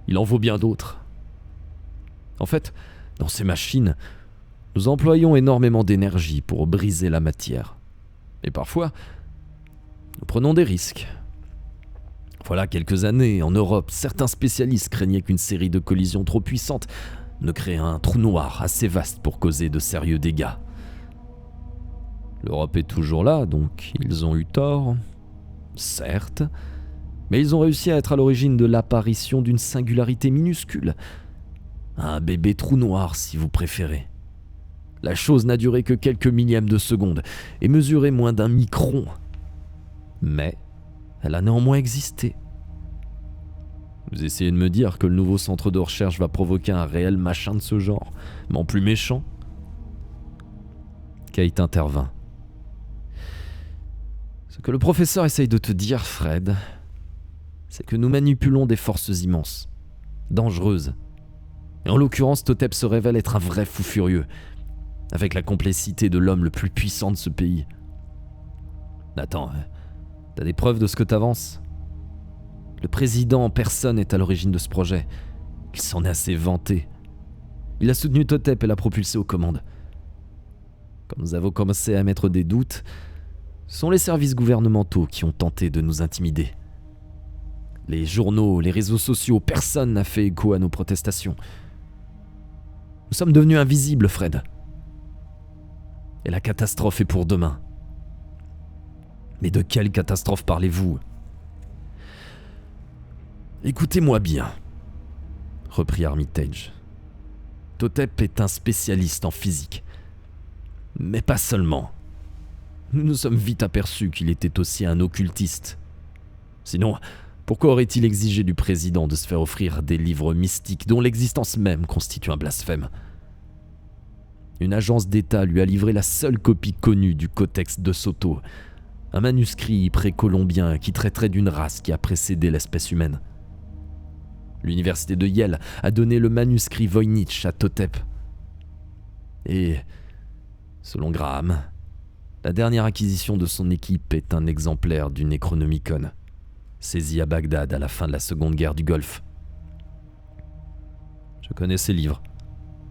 il en vaut bien d'autres. En fait, dans ces machines, nous employons énormément d'énergie pour briser la matière. Et parfois, nous prenons des risques. Voilà quelques années, en Europe, certains spécialistes craignaient qu'une série de collisions trop puissantes de créer un trou noir assez vaste pour causer de sérieux dégâts. L'Europe est toujours là, donc ils ont eu tort, certes, mais ils ont réussi à être à l'origine de l'apparition d'une singularité minuscule. Un bébé trou noir, si vous préférez. La chose n'a duré que quelques millièmes de seconde et mesuré moins d'1 micron. Mais elle a néanmoins existé. Vous essayez de me dire que le nouveau centre de recherche va provoquer un réel machin de ce genre, mais en plus méchant? Kate intervint. Ce que le professeur essaye de te dire, Fred, c'est que nous manipulons des forces immenses, dangereuses. Et en l'occurrence, Totep se révèle être un vrai fou furieux, avec la complicité de l'homme le plus puissant de ce pays. Attends, t'as des preuves de ce que t'avances? Le président en personne est à l'origine de ce projet. Il s'en est assez vanté. Il a soutenu Totep et l'a propulsé aux commandes. Quand nous avons commencé à émettre des doutes, ce sont les services gouvernementaux qui ont tenté de nous intimider. Les journaux, les réseaux sociaux, personne n'a fait écho à nos protestations. Nous sommes devenus invisibles, Fred. Et la catastrophe est pour demain. Mais de quelle catastrophe parlez-vous? Écoutez-moi bien, reprit Armitage. Totep est un spécialiste en physique. Mais pas seulement. Nous nous sommes vite aperçus qu'il était aussi un occultiste. Sinon, pourquoi aurait-il exigé du président de se faire offrir des livres mystiques dont l'existence même constitue un blasphème? Une agence d'État lui a livré la seule copie connue du Codex de Soto, un manuscrit précolombien qui traiterait d'une race qui a précédé l'espèce humaine. L'université de Yale a donné le manuscrit Voynich à Totep. Et, selon Graham, la dernière acquisition de son équipe est un exemplaire du Necronomicon, saisi à Bagdad à la fin de la Seconde Guerre du Golfe. Je connais ces livres,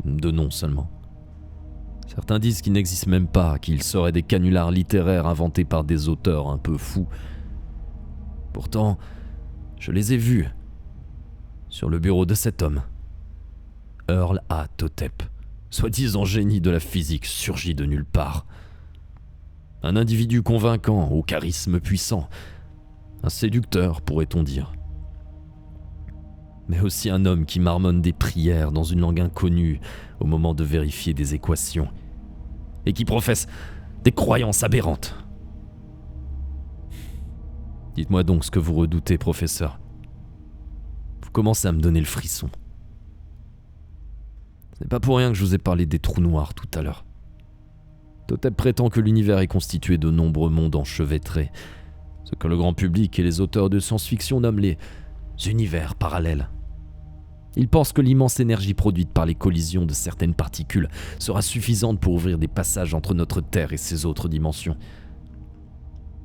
de nom seulement. Certains disent qu'ils n'existent même pas, qu'ils seraient des canulars littéraires inventés par des auteurs un peu fous. Pourtant, je les ai vus sur le bureau de cet homme, Earl A. Totep, soi-disant génie de la physique surgi de nulle part. Un individu convaincant, au charisme puissant, un séducteur, pourrait-on dire. Mais aussi un homme qui marmonne des prières dans une langue inconnue au moment de vérifier des équations, et qui professe des croyances aberrantes. Dites-moi donc ce que vous redoutez, professeur. Vous commencez à me donner le frisson. Ce n'est pas pour rien que je vous ai parlé des trous noirs tout à l'heure. Totep prétend que l'univers est constitué de nombreux mondes enchevêtrés, ce que le grand public et les auteurs de science-fiction nomment les univers parallèles. Il pense que l'immense énergie produite par les collisions de certaines particules sera suffisante pour ouvrir des passages entre notre Terre et ces autres dimensions.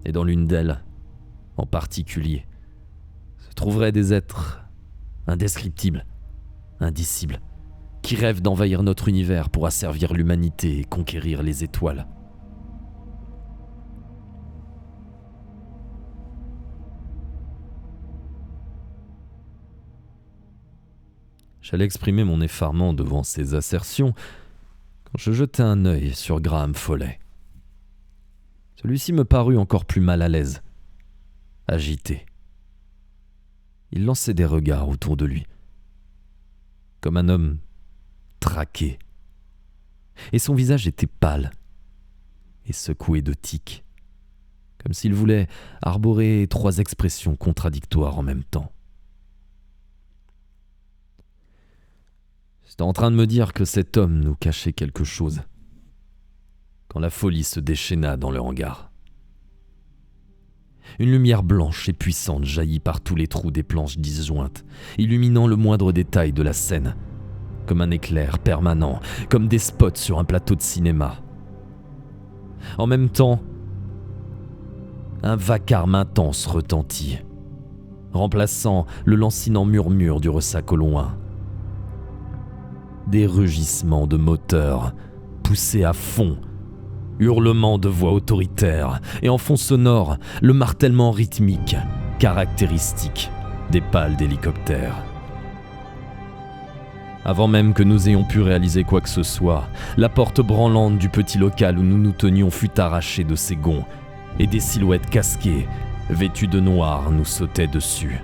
Et dans l'une d'elles, en particulier, se trouveraient des êtres indescriptibles, indicibles, qui rêvent d'envahir notre univers pour asservir l'humanité et conquérir les étoiles. J'allais exprimer mon effarement devant ces assertions quand je jetai un œil sur Graham Foley. Celui-ci me parut encore plus mal à l'aise, agité. Il lançait des regards autour de lui, comme un homme traqué. Et son visage était pâle et secoué de tics, comme s'il voulait arborer 3 expressions contradictoires en même temps. J'étais en train de me dire que cet homme nous cachait quelque chose, quand la folie se déchaîna dans le hangar. Une lumière blanche et puissante jaillit par tous les trous des planches disjointes, illuminant le moindre détail de la scène, comme un éclair permanent, comme des spots sur un plateau de cinéma. En même temps, un vacarme intense retentit, remplaçant le lancinant murmure du ressac au loin. Des rugissements de moteurs poussés à fond, hurlements de voix autoritaires et en fond sonore, le martèlement rythmique caractéristique des pales d'hélicoptères. Avant même que nous ayons pu réaliser quoi que ce soit, la porte branlante du petit local où nous nous tenions fut arrachée de ses gonds, et des silhouettes casquées, vêtues de noir, nous sautaient dessus.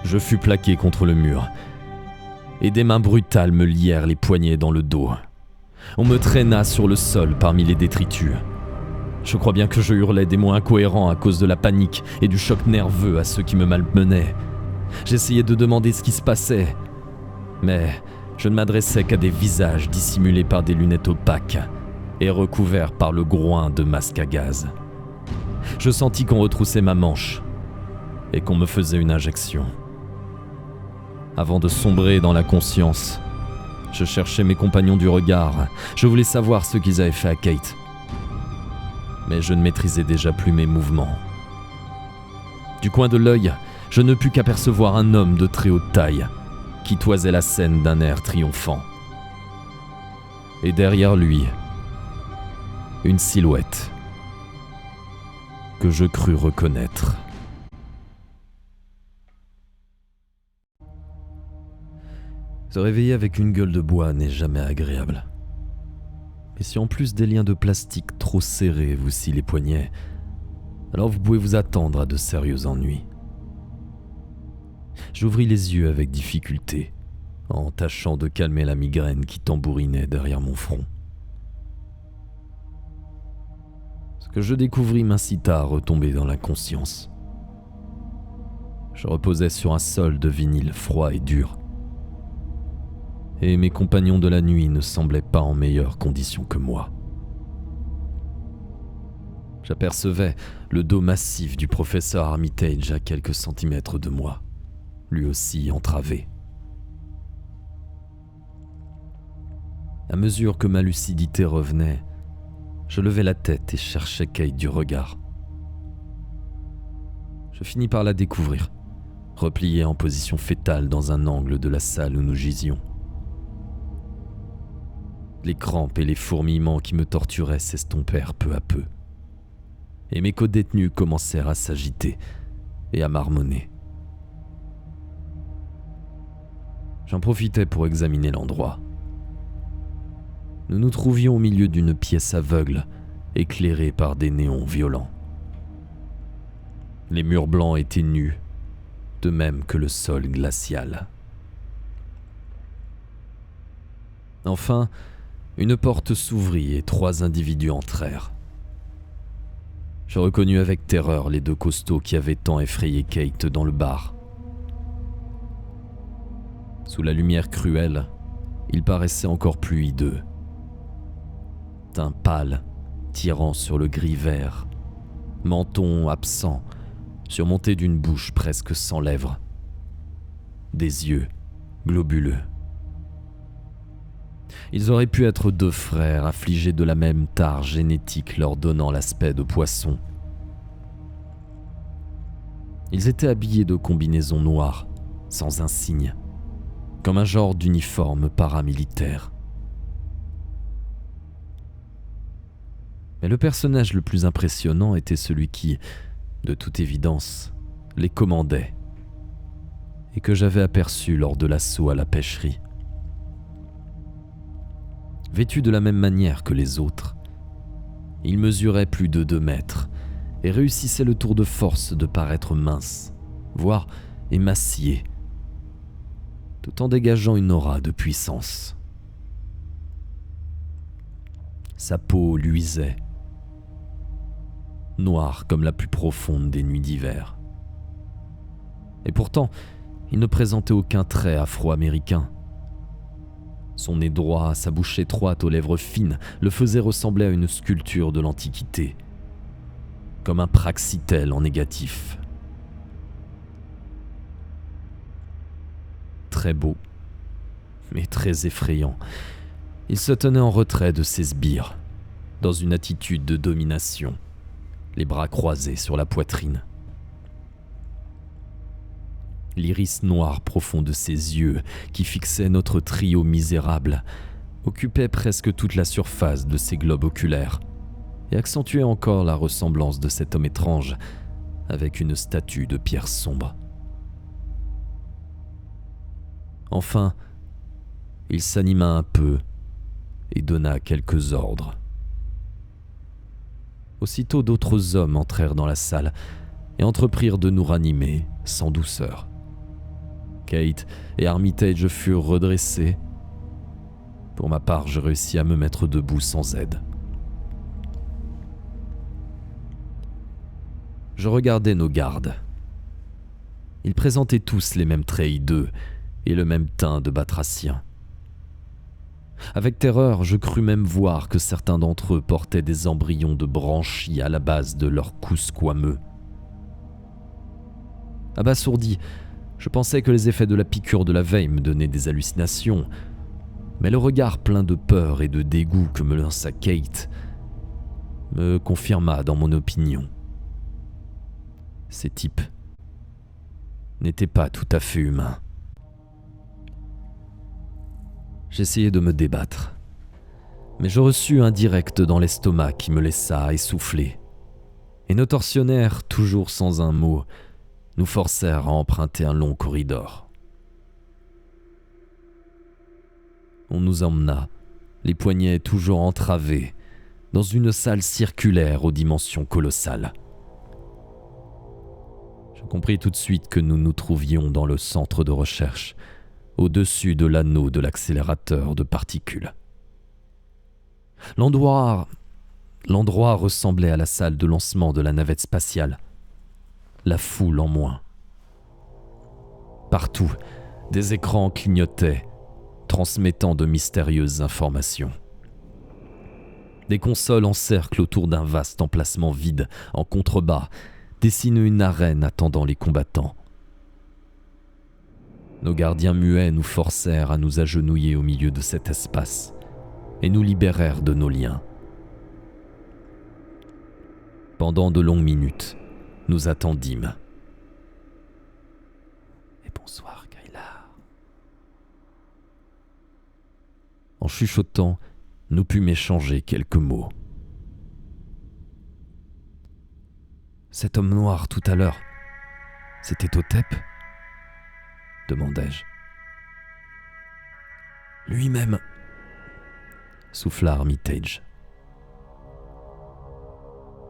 Je fus plaqué contre le mur, et des mains brutales me lièrent les poignets dans le dos. On me traîna sur le sol parmi les détritus. Je crois bien que je hurlais des mots incohérents à cause de la panique et du choc nerveux à ceux qui me malmenaient. J'essayais de demander ce qui se passait, mais je ne m'adressais qu'à des visages dissimulés par des lunettes opaques et recouverts par le groin de masques à gaz. Je sentis qu'on retroussait ma manche et qu'on me faisait une injection. Avant de sombrer dans la conscience, je cherchais mes compagnons du regard. Je voulais savoir ce qu'ils avaient fait à Kate. Mais je ne maîtrisais déjà plus mes mouvements. Du coin de l'œil, je ne pus qu'apercevoir un homme de très haute taille qui toisait la scène d'un air triomphant. Et derrière lui, une silhouette que je crus reconnaître. Se réveiller avec une gueule de bois n'est jamais agréable. Et si en plus des liens de plastique trop serrés vous scient les poignets, alors vous pouvez vous attendre à de sérieux ennuis. J'ouvris les yeux avec difficulté, en tâchant de calmer la migraine qui tambourinait derrière mon front. Ce que je découvris m'incita à retomber dans l'inconscience. Je reposais sur un sol de vinyle froid et dur, et mes compagnons de la nuit ne semblaient pas en meilleures conditions que moi. J'apercevais le dos massif du professeur Armitage à quelques centimètres de moi, lui aussi entravé. À mesure que ma lucidité revenait, je levais la tête et cherchais Kate du regard. Je finis par la découvrir, repliée en position fétale dans un angle de la salle où nous gisions. Les crampes et les fourmillements qui me torturaient s'estompèrent peu à peu, et mes codétenus commencèrent à s'agiter et à marmonner. J'en profitais pour examiner l'endroit. Nous nous trouvions au milieu d'une pièce aveugle, éclairée par des néons violents. Les murs blancs étaient nus, de même que le sol glacial. Enfin, une porte s'ouvrit et 3 individus entrèrent. Je reconnus avec terreur les 2 costauds qui avaient tant effrayé Kate dans le bar. Sous la lumière cruelle, ils paraissaient encore plus hideux. Teint pâle, tirant sur le gris vert, menton absent, surmonté d'une bouche presque sans lèvres, des yeux globuleux. Ils auraient pu être 2 frères affligés de la même tare génétique leur donnant l'aspect de poissons. Ils étaient habillés de combinaisons noires, sans insigne, comme un genre d'uniforme paramilitaire. Mais le personnage le plus impressionnant était celui qui, de toute évidence, les commandait, et que j'avais aperçu lors de l'assaut à la pêcherie. Vêtu de la même manière que les autres, il mesurait plus de 2 mètres et réussissait le tour de force de paraître mince, voire émacié, tout en dégageant une aura de puissance. Sa peau luisait, noire comme la plus profonde des nuits d'hiver. Et pourtant, il ne présentait aucun trait afro-américain. Son nez droit, sa bouche étroite aux lèvres fines, le faisaient ressembler à une sculpture de l'Antiquité, comme un praxitèle en négatif. Très beau, mais très effrayant, il se tenait en retrait de ses sbires, dans une attitude de domination, les bras croisés sur la poitrine. L'iris noir profond de ses yeux, qui fixait notre trio misérable, occupait presque toute la surface de ses globes oculaires et accentuait encore la ressemblance de cet homme étrange avec une statue de pierre sombre. Enfin, il s'anima un peu et donna quelques ordres. Aussitôt d'autres hommes entrèrent dans la salle et entreprirent de nous ranimer sans douceur. Kate et Armitage furent redressés. Pour ma part, je réussis à me mettre debout sans aide. Je regardais nos gardes. Ils présentaient tous les mêmes traits hideux et le même teint de batracien. Avec terreur, je crus même voir que certains d'entre eux portaient des embryons de branchies à la base de leur cou squameux. Abasourdi, je pensais que les effets de la piqûre de la veille me donnaient des hallucinations, mais le regard plein de peur et de dégoût que me lança Kate me confirma dans mon opinion. Ces types n'étaient pas tout à fait humains. J'essayais de me débattre, mais je reçus un direct dans l'estomac qui me laissa essouffler, et nos tortionnaires, toujours sans un mot, nous forcèrent à emprunter un long corridor. On nous emmena, les poignets toujours entravés, dans une salle circulaire aux dimensions colossales. Je compris tout de suite que nous nous trouvions dans le centre de recherche, au-dessus de l'anneau de l'accélérateur de particules. L'endroit ressemblait à la salle de lancement de la navette spatiale. La foule en moins. Partout, des écrans clignotaient, transmettant de mystérieuses informations. Des consoles en cercle autour d'un vaste emplacement vide, en contrebas, dessinent une arène attendant les combattants. Nos gardiens muets nous forcèrent à nous agenouiller au milieu de cet espace et nous libérèrent de nos liens. Pendant de longues minutes, nous attendîmes. Et bonsoir, Kayla. En chuchotant, nous pûmes échanger quelques mots. Cet homme noir tout à l'heure, c'était Hotep ? Demandai-je. Lui-même, souffla Armitage.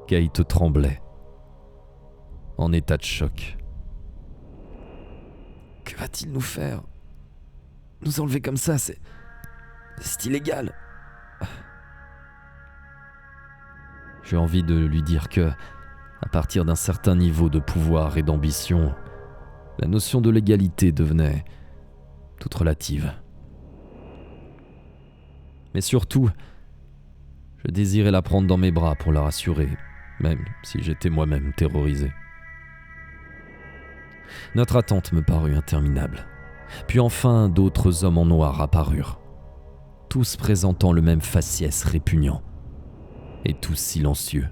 Kate tremblait, en état de choc. Que va-t-il nous faire ? Nous enlever comme ça, c'est illégal. J'ai envie de lui dire que, à partir d'un certain niveau de pouvoir et d'ambition, la notion de l'égalité devenait toute relative. Mais surtout, je désirais la prendre dans mes bras pour la rassurer, même si j'étais moi-même terrorisé. Notre attente me parut interminable. Puis enfin, d'autres hommes en noir apparurent, tous présentant le même faciès répugnant, et tous silencieux.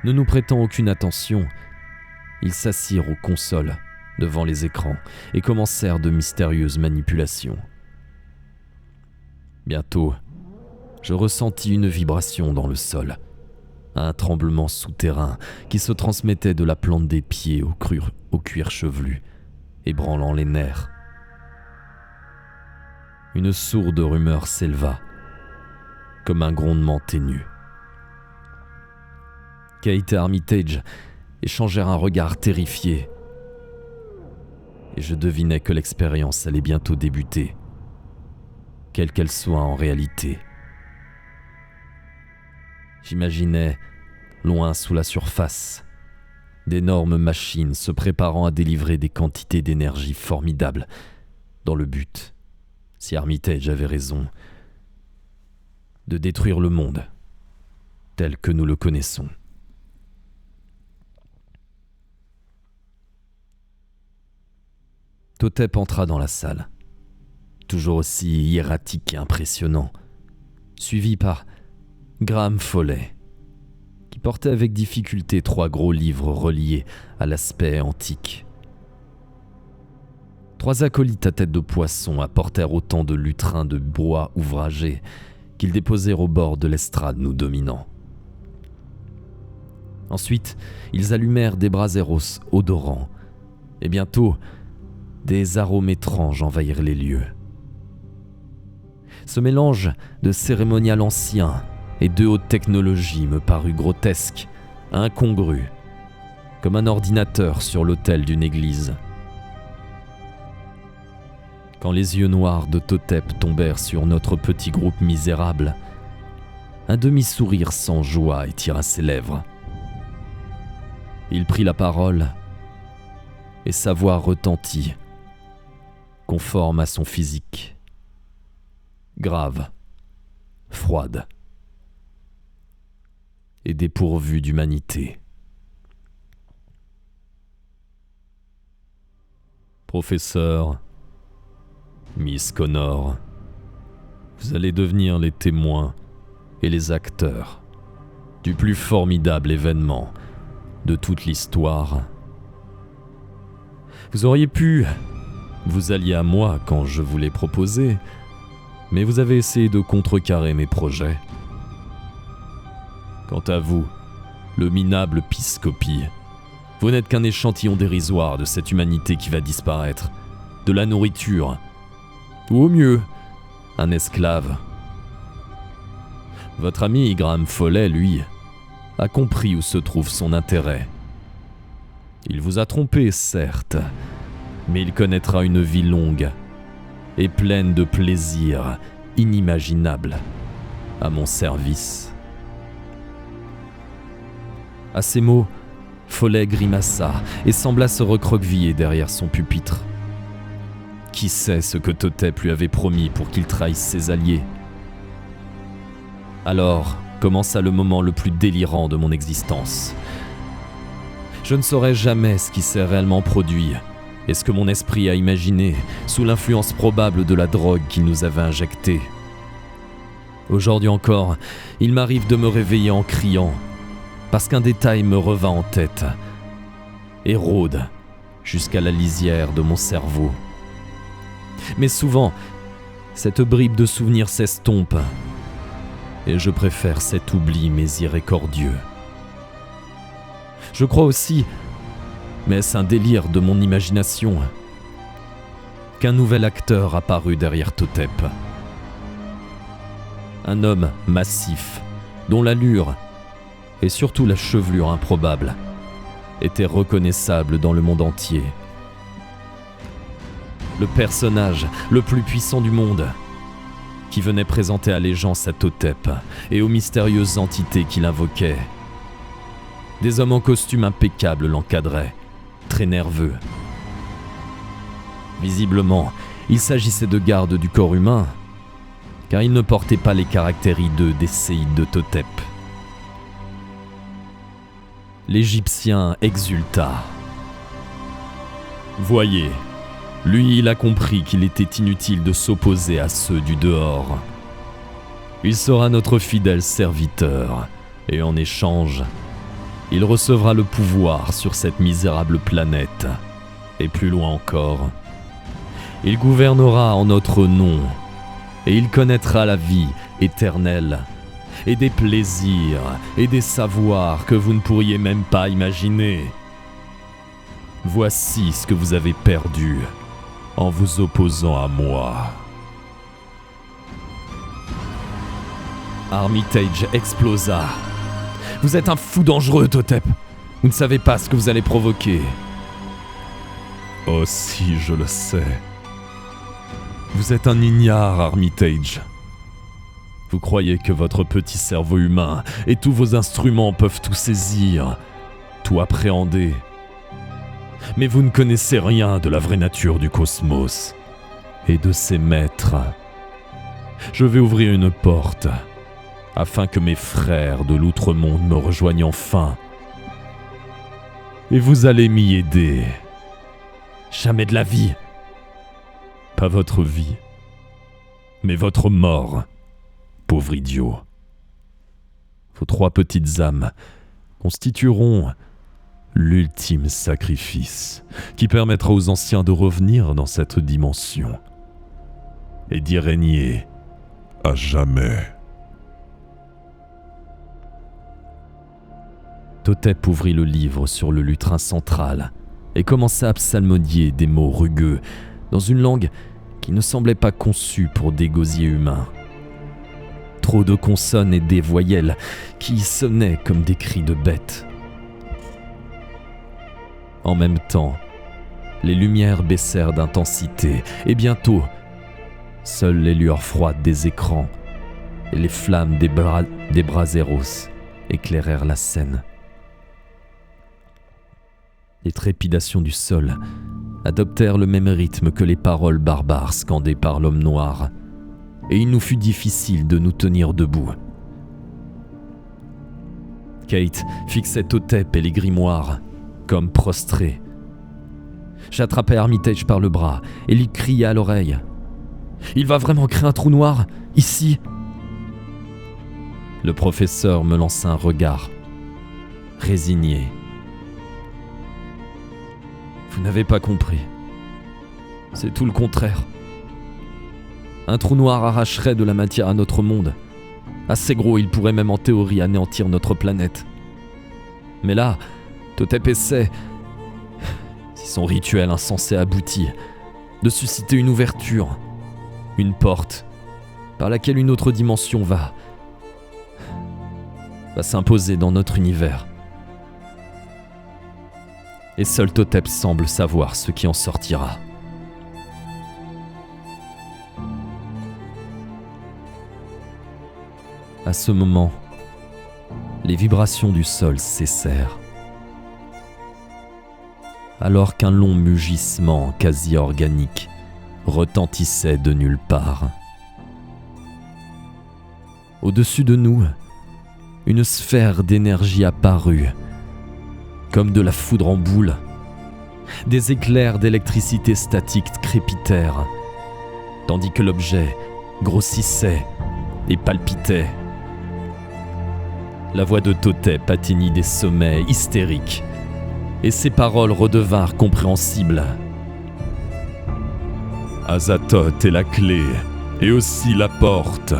Ne nous prêtant aucune attention, ils s'assirent aux consoles, devant les écrans, et commencèrent de mystérieuses manipulations. Bientôt, je ressentis une vibration dans le sol, un tremblement souterrain qui se transmettait de la plante des pieds au cuir chevelu, ébranlant les nerfs. Une sourde rumeur s'éleva, comme un grondement ténu. Kate et Armitage échangèrent un regard terrifié, et je devinais que l'expérience allait bientôt débuter, quelle qu'elle soit en réalité. J'imaginais, loin sous la surface, d'énormes machines se préparant à délivrer des quantités d'énergie formidables, dans le but, si Armitage avait raison, de détruire le monde tel que nous le connaissons. Hotep entra dans la salle, toujours aussi hiératique et impressionnant, suivi par Graham Foley, qui portait avec difficulté 3 gros livres reliés à l'aspect antique. 3 acolytes à tête de poisson apportèrent autant de lutrins de bois ouvragés qu'ils déposèrent au bord de l'estrade nous dominant. Ensuite, ils allumèrent des braseros odorants, et bientôt, des arômes étranges envahirent les lieux. Ce mélange de cérémonial ancien et de haute technologie me parut grotesque, incongru, comme un ordinateur sur l'autel d'une église. Quand les yeux noirs de Totep tombèrent sur notre petit groupe misérable, un demi-sourire sans joie étira ses lèvres. Il prit la parole et sa voix retentit, conforme à son physique, grave, froide et dépourvue d'humanité. Professeur, Miss Connor, vous allez devenir les témoins et les acteurs du plus formidable événement de toute l'histoire. Vous auriez pu vous allier à moi quand je vous l'ai proposé, mais vous avez essayé de contrecarrer mes projets. Quant à vous, le minable Piscopie, vous n'êtes qu'un échantillon dérisoire de cette humanité qui va disparaître, de la nourriture, ou au mieux, un esclave. Votre ami Graham Follet, lui, a compris où se trouve son intérêt. Il vous a trompé, certes, mais il connaîtra une vie longue et pleine de plaisirs inimaginables à mon service. À ces mots, Follet grimaça et sembla se recroqueviller derrière son pupitre. Qui sait ce que Totep lui avait promis pour qu'il trahisse ses alliés? Alors commença le moment le plus délirant de mon existence. Je ne saurais jamais ce qui s'est réellement produit et ce que mon esprit a imaginé sous l'influence probable de la drogue qu'il nous avait injectée. Aujourd'hui encore, il m'arrive de me réveiller en criant, parce qu'un détail me revint en tête et rôde jusqu'à la lisière de mon cerveau. Mais souvent, cette bribe de souvenirs s'estompe et je préfère cet oubli miséricordieux. Je crois aussi, mais est-ce un délire de mon imagination, qu'un nouvel acteur apparut derrière Totep. Un homme massif, dont l'allure et surtout la chevelure improbable étaient reconnaissables dans le monde entier. Le personnage le plus puissant du monde, qui venait présenter allégeance à Totep et aux mystérieuses entités qu'il invoquait. Des hommes en costume impeccable l'encadraient, très nerveux. Visiblement, il s'agissait de gardes du corps humain, car ils ne portaient pas les caractères hideux des séides de Totep. L'Égyptien exulta. « Voyez, lui, il a compris qu'il était inutile de s'opposer à ceux du dehors. Il sera notre fidèle serviteur, et en échange, il recevra le pouvoir sur cette misérable planète, et plus loin encore. Il gouvernera en notre nom, et il connaîtra la vie éternelle, et des plaisirs, et des savoirs que vous ne pourriez même pas imaginer. Voici ce que vous avez perdu en vous opposant à moi. » Armitage explosa. « Vous êtes un fou dangereux, Totep. Vous ne savez pas ce que vous allez provoquer. » »« Oh si, je le sais. Vous êtes un ignare, Armitage. Vous croyez que votre petit cerveau humain et tous vos instruments peuvent tout saisir, tout appréhender. Mais vous ne connaissez rien de la vraie nature du cosmos et de ses maîtres. Je vais ouvrir une porte afin que mes frères de l'outre-monde me rejoignent enfin. Et vous allez m'y aider. Jamais de la vie. Pas votre vie, mais votre mort, pauvre idiot. Vos 3 petites âmes constitueront l'ultime sacrifice qui permettra aux anciens de revenir dans cette dimension et d'y régner À jamais. Totep ouvrit le livre sur le lutrin central et commença à psalmodier des mots rugueux dans une langue qui ne semblait pas conçue pour des gosiers humains. Trop de consonnes et des voyelles qui sonnaient comme des cris de bêtes. En même temps, les lumières baissèrent d'intensité et bientôt, seules les lueurs froides des écrans et les flammes des braseros éclairèrent la scène. Les trépidations du sol adoptèrent le même rythme que les paroles barbares scandées par l'homme noir, et il nous fut difficile de nous tenir debout. Kate fixait Totep et les grimoires, comme prostrés. J'attrapai Armitage par le bras et lui criai à l'oreille. « Il va vraiment créer un trou noir, ici !» Le professeur me lança un regard, résigné. « Vous n'avez pas compris. C'est tout le contraire. Un trou noir arracherait de la matière à notre monde. Assez gros, il pourrait même en théorie anéantir notre planète. Mais là, Totep essaie, si son rituel insensé aboutit, de susciter une ouverture, une porte, par laquelle une autre dimension va s'imposer dans notre univers. Et seul Totep semble savoir ce qui en sortira. À ce moment, les vibrations du sol cessèrent, alors qu'un long mugissement quasi organique retentissait de nulle part. Au-dessus de nous, une sphère d'énergie apparut, comme de la foudre en boule. Des éclairs d'électricité statique crépitèrent, tandis que l'objet grossissait et palpitait. La voix de Totep atteignit des sommets hystériques, et ses paroles redevinrent compréhensibles. Azathoth est la clé, et aussi la porte.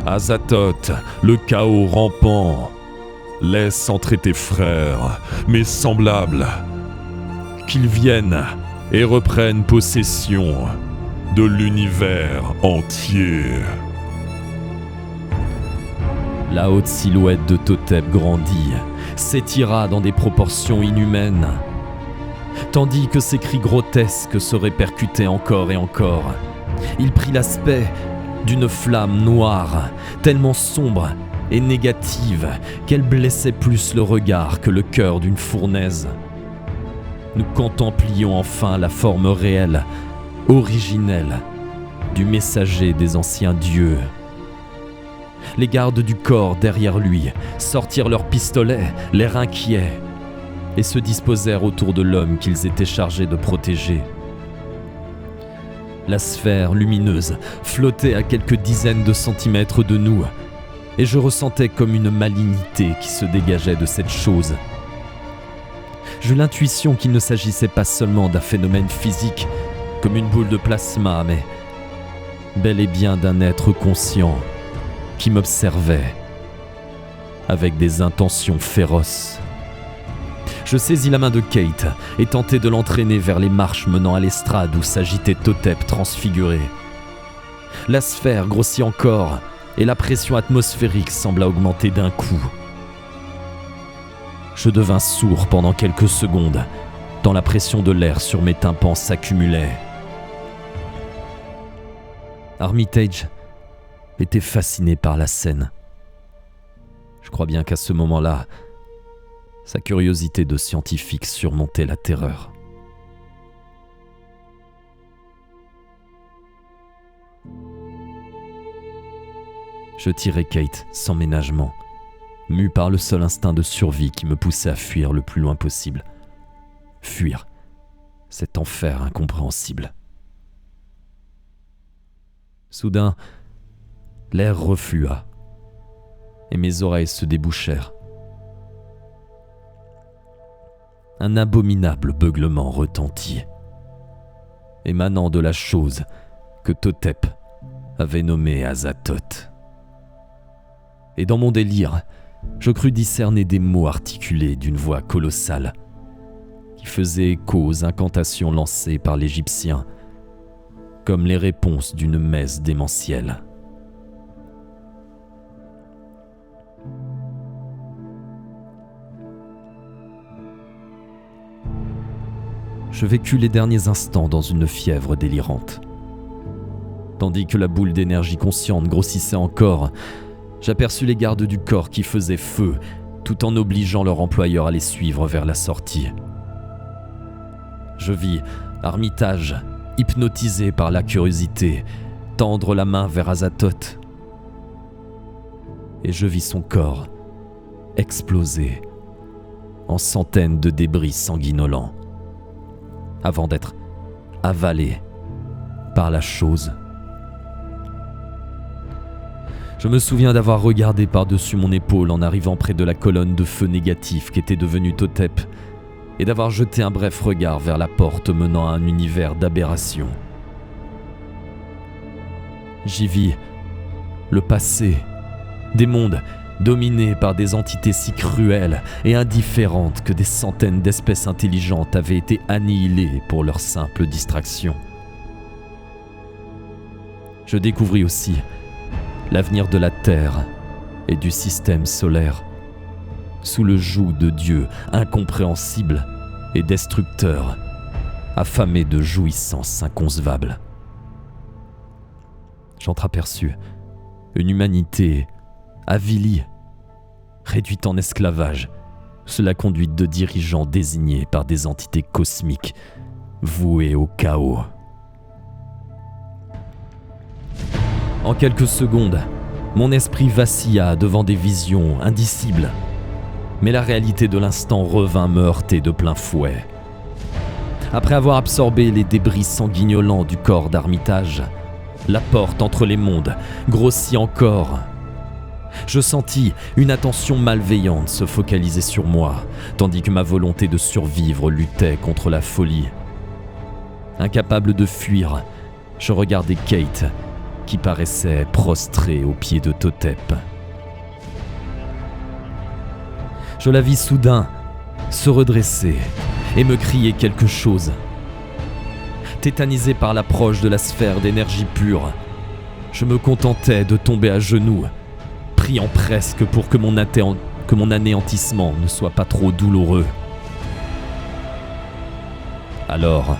Azathoth, le chaos rampant. Laisse entrer tes frères, mes semblables. Qu'ils viennent et reprennent possession de l'univers entier. La haute silhouette de Totep grandit, s'étira dans des proportions inhumaines, tandis que ses cris grotesques se répercutaient encore et encore. Il prit l'aspect d'une flamme noire, tellement sombre et négative qu'elle blessait plus le regard que le cœur d'une fournaise. Nous contemplions enfin la forme réelle, originelle, du messager des anciens dieux. Les gardes du corps derrière lui sortirent leurs pistolets, l'air inquiet, et se disposèrent autour de l'homme qu'ils étaient chargés de protéger. La sphère lumineuse flottait à quelques dizaines de centimètres de nous, et je ressentais comme une malignité qui se dégageait de cette chose. J'eus l'intuition qu'il ne s'agissait pas seulement d'un phénomène physique, comme une boule de plasma, mais bel et bien d'un être conscient qui m'observait avec des intentions féroces. Je saisis la main de Kate et tentai de l'entraîner vers les marches menant à l'estrade où s'agitait Totep transfiguré. La sphère grossit encore et la pression atmosphérique sembla augmenter d'un coup. Je devins sourd pendant quelques secondes, tant la pression de l'air sur mes tympans s'accumulait. Armitage était fasciné par la scène. Je crois bien qu'à ce moment-là, sa curiosité de scientifique surmontait la terreur. Je tirai Kate sans ménagement, mu par le seul instinct de survie qui me poussait à fuir le plus loin possible. Fuir cet enfer incompréhensible. Soudain, l'air reflua et mes oreilles se débouchèrent. Un abominable beuglement retentit, émanant de la chose que Totep avait nommée Azathoth. Et dans mon délire, je crus discerner des mots articulés d'une voix colossale, qui faisaient écho aux incantations lancées par l'Égyptien, comme les réponses d'une messe démentielle. Je vécus les derniers instants dans une fièvre délirante. Tandis que la boule d'énergie consciente grossissait encore, j'aperçus les gardes du corps qui faisaient feu, tout en obligeant leur employeur à les suivre vers la sortie. Je vis Armitage, hypnotisé par la curiosité, tendre la main vers Azathoth. Et je vis son corps exploser en centaines de débris sanguinolents, avant d'être avalé par la chose. Je me souviens d'avoir regardé par-dessus mon épaule en arrivant près de la colonne de feu négatif qu'était devenue Totep, et d'avoir jeté un bref regard vers la porte menant à un univers d'aberration. J'y vis le passé, des mondes dominés par des entités si cruelles et indifférentes que des centaines d'espèces intelligentes avaient été annihilées pour leur simple distraction. Je découvris aussi l'avenir de la Terre et du système solaire, sous le joug de dieux incompréhensibles et destructeurs, affamés de jouissances inconcevables. J'entreaperçus une humanité avilie, réduite en esclavage, sous la conduite de dirigeants désignés par des entités cosmiques, voués au chaos. En quelques secondes, mon esprit vacilla devant des visions indicibles, mais la réalité de l'instant revint me heurter de plein fouet. Après avoir absorbé les débris sanguinolents du corps d'Armitage, la porte entre les mondes grossit encore. Je sentis une attention malveillante se focaliser sur moi, tandis que ma volonté de survivre luttait contre la folie. Incapable de fuir, je regardais Kate, qui paraissait prostrée aux pieds de Totep. Je la vis soudain se redresser et me crier quelque chose. Tétanisé par l'approche de la sphère d'énergie pure, je me contentais de tomber à genoux, priant presque pour que mon anéantissement ne soit pas trop douloureux. Alors,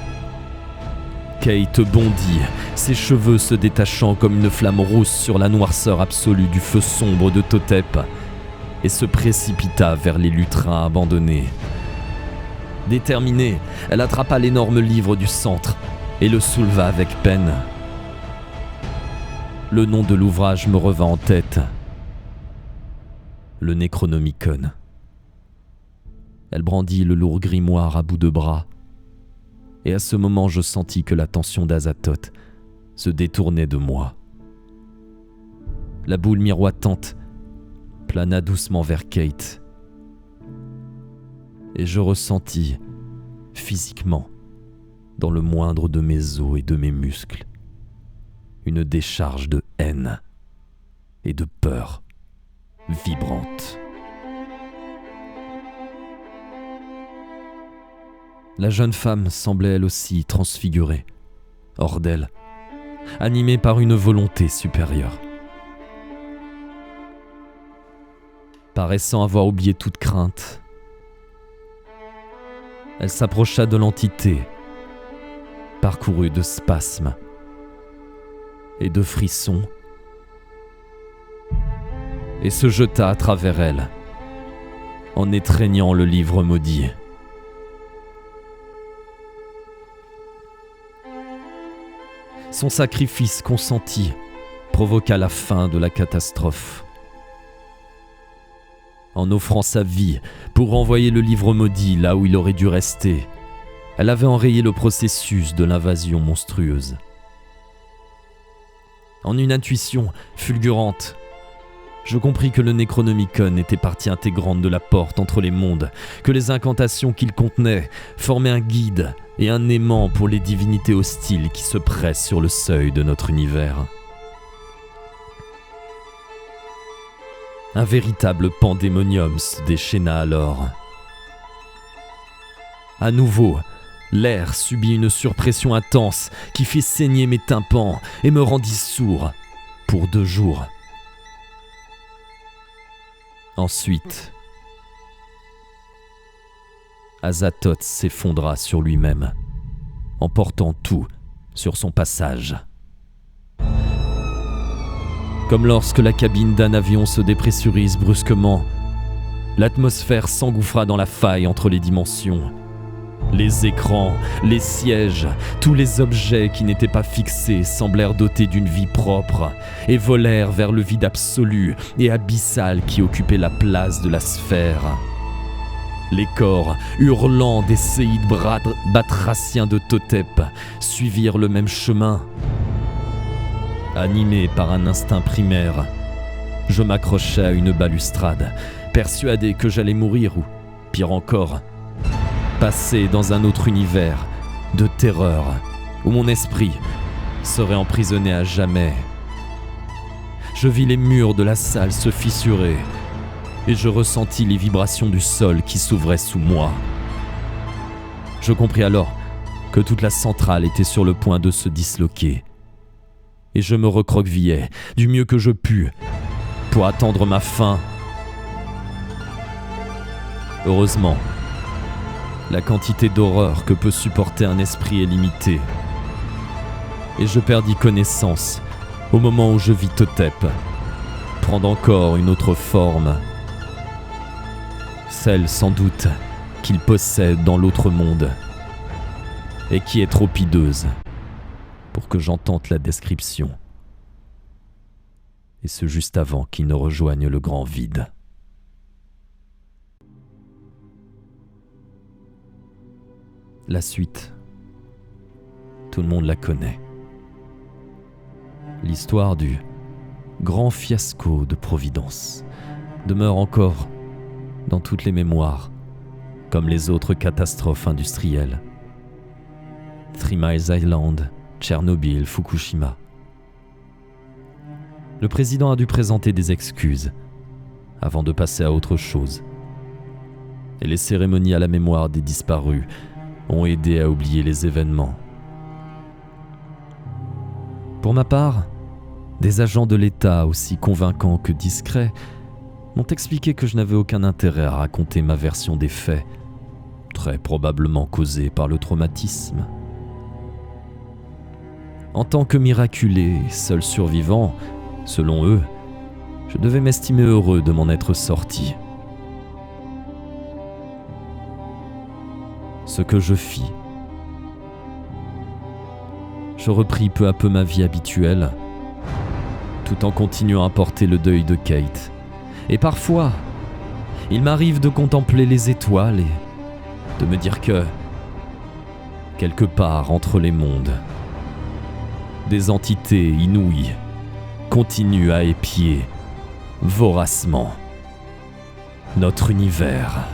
Kate bondit, ses cheveux se détachant comme une flamme rousse sur la noirceur absolue du feu sombre de Totep, et se précipita vers les lutrins abandonnés. Déterminée, elle attrapa l'énorme livre du centre et le souleva avec peine. Le nom de l'ouvrage me revint en tête. Le Necronomicon. Elle brandit le lourd grimoire à bout de bras, et à ce moment je sentis que l'attention d'Azathoth se détournait de moi. La boule miroitante plana doucement vers Kate, et je ressentis physiquement, dans le moindre de mes os et de mes muscles, une décharge de haine et de peur vibrante. La jeune femme semblait elle aussi transfigurée, hors d'elle, animée par une volonté supérieure. Paraissant avoir oublié toute crainte, elle s'approcha de l'entité, parcourue de spasmes et de frissons, et se jeta à travers elle, en étreignant le livre maudit. Son sacrifice consenti provoqua la fin de la catastrophe. En offrant sa vie pour renvoyer le livre maudit là où il aurait dû rester, elle avait enrayé le processus de l'invasion monstrueuse. En une intuition fulgurante, je compris que le Necronomicon était partie intégrante de la porte entre les mondes, que les incantations qu'il contenait formaient un guide et un aimant pour les divinités hostiles qui se pressent sur le seuil de notre univers. Un véritable pandémonium se déchaîna alors. À nouveau, l'air subit une surpression intense qui fit saigner mes tympans et me rendit sourd pour 2 jours. Ensuite, Azathoth s'effondra sur lui-même, emportant tout sur son passage. Comme lorsque la cabine d'un avion se dépressurise brusquement, l'atmosphère s'engouffra dans la faille entre les dimensions. Les écrans, les sièges, tous les objets qui n'étaient pas fixés semblèrent dotés d'une vie propre et volèrent vers le vide absolu et abyssal qui occupait la place de la sphère. Les corps, hurlants des séides batraciens de Totep, suivirent le même chemin. Animé par un instinct primaire, je m'accrochai à une balustrade, persuadé que j'allais mourir ou, pire encore, passer dans un autre univers de terreur où mon esprit serait emprisonné à jamais. Je vis les murs de la salle se fissurer et je ressentis les vibrations du sol qui s'ouvrait sous moi. Je compris alors que toute la centrale était sur le point de se disloquer. Et je me recroquevillai du mieux que je pus pour attendre ma fin. Heureusement, la quantité d'horreur que peut supporter un esprit est limitée. Et je perdis connaissance au moment où je vis Totep prendre encore une autre forme. Celle sans doute qu'il possède dans l'autre monde et qui est trop hideuse pour que j'en tente la description. Et ce juste avant qu'il ne rejoigne le grand vide. La suite, tout le monde la connaît. L'histoire du grand fiasco de Providence demeure encore dans toutes les mémoires, comme les autres catastrophes industrielles. 3 Miles Island, Tchernobyl, Fukushima. Le président a dû présenter des excuses avant de passer à autre chose. Et les cérémonies à la mémoire des disparus ont aidé à oublier les événements. Pour ma part, des agents de l'État aussi convaincants que discrets m'ont expliqué que je n'avais aucun intérêt à raconter ma version des faits, très probablement causés par le traumatisme. En tant que miraculé, seul survivant, selon eux, je devais m'estimer heureux de m'en être sorti. Ce que je fis. Je repris peu à peu ma vie habituelle, tout en continuant à porter le deuil de Kate. Et parfois, il m'arrive de contempler les étoiles et de me dire que, quelque part entre les mondes, des entités inouïes continuent à épier voracement notre univers.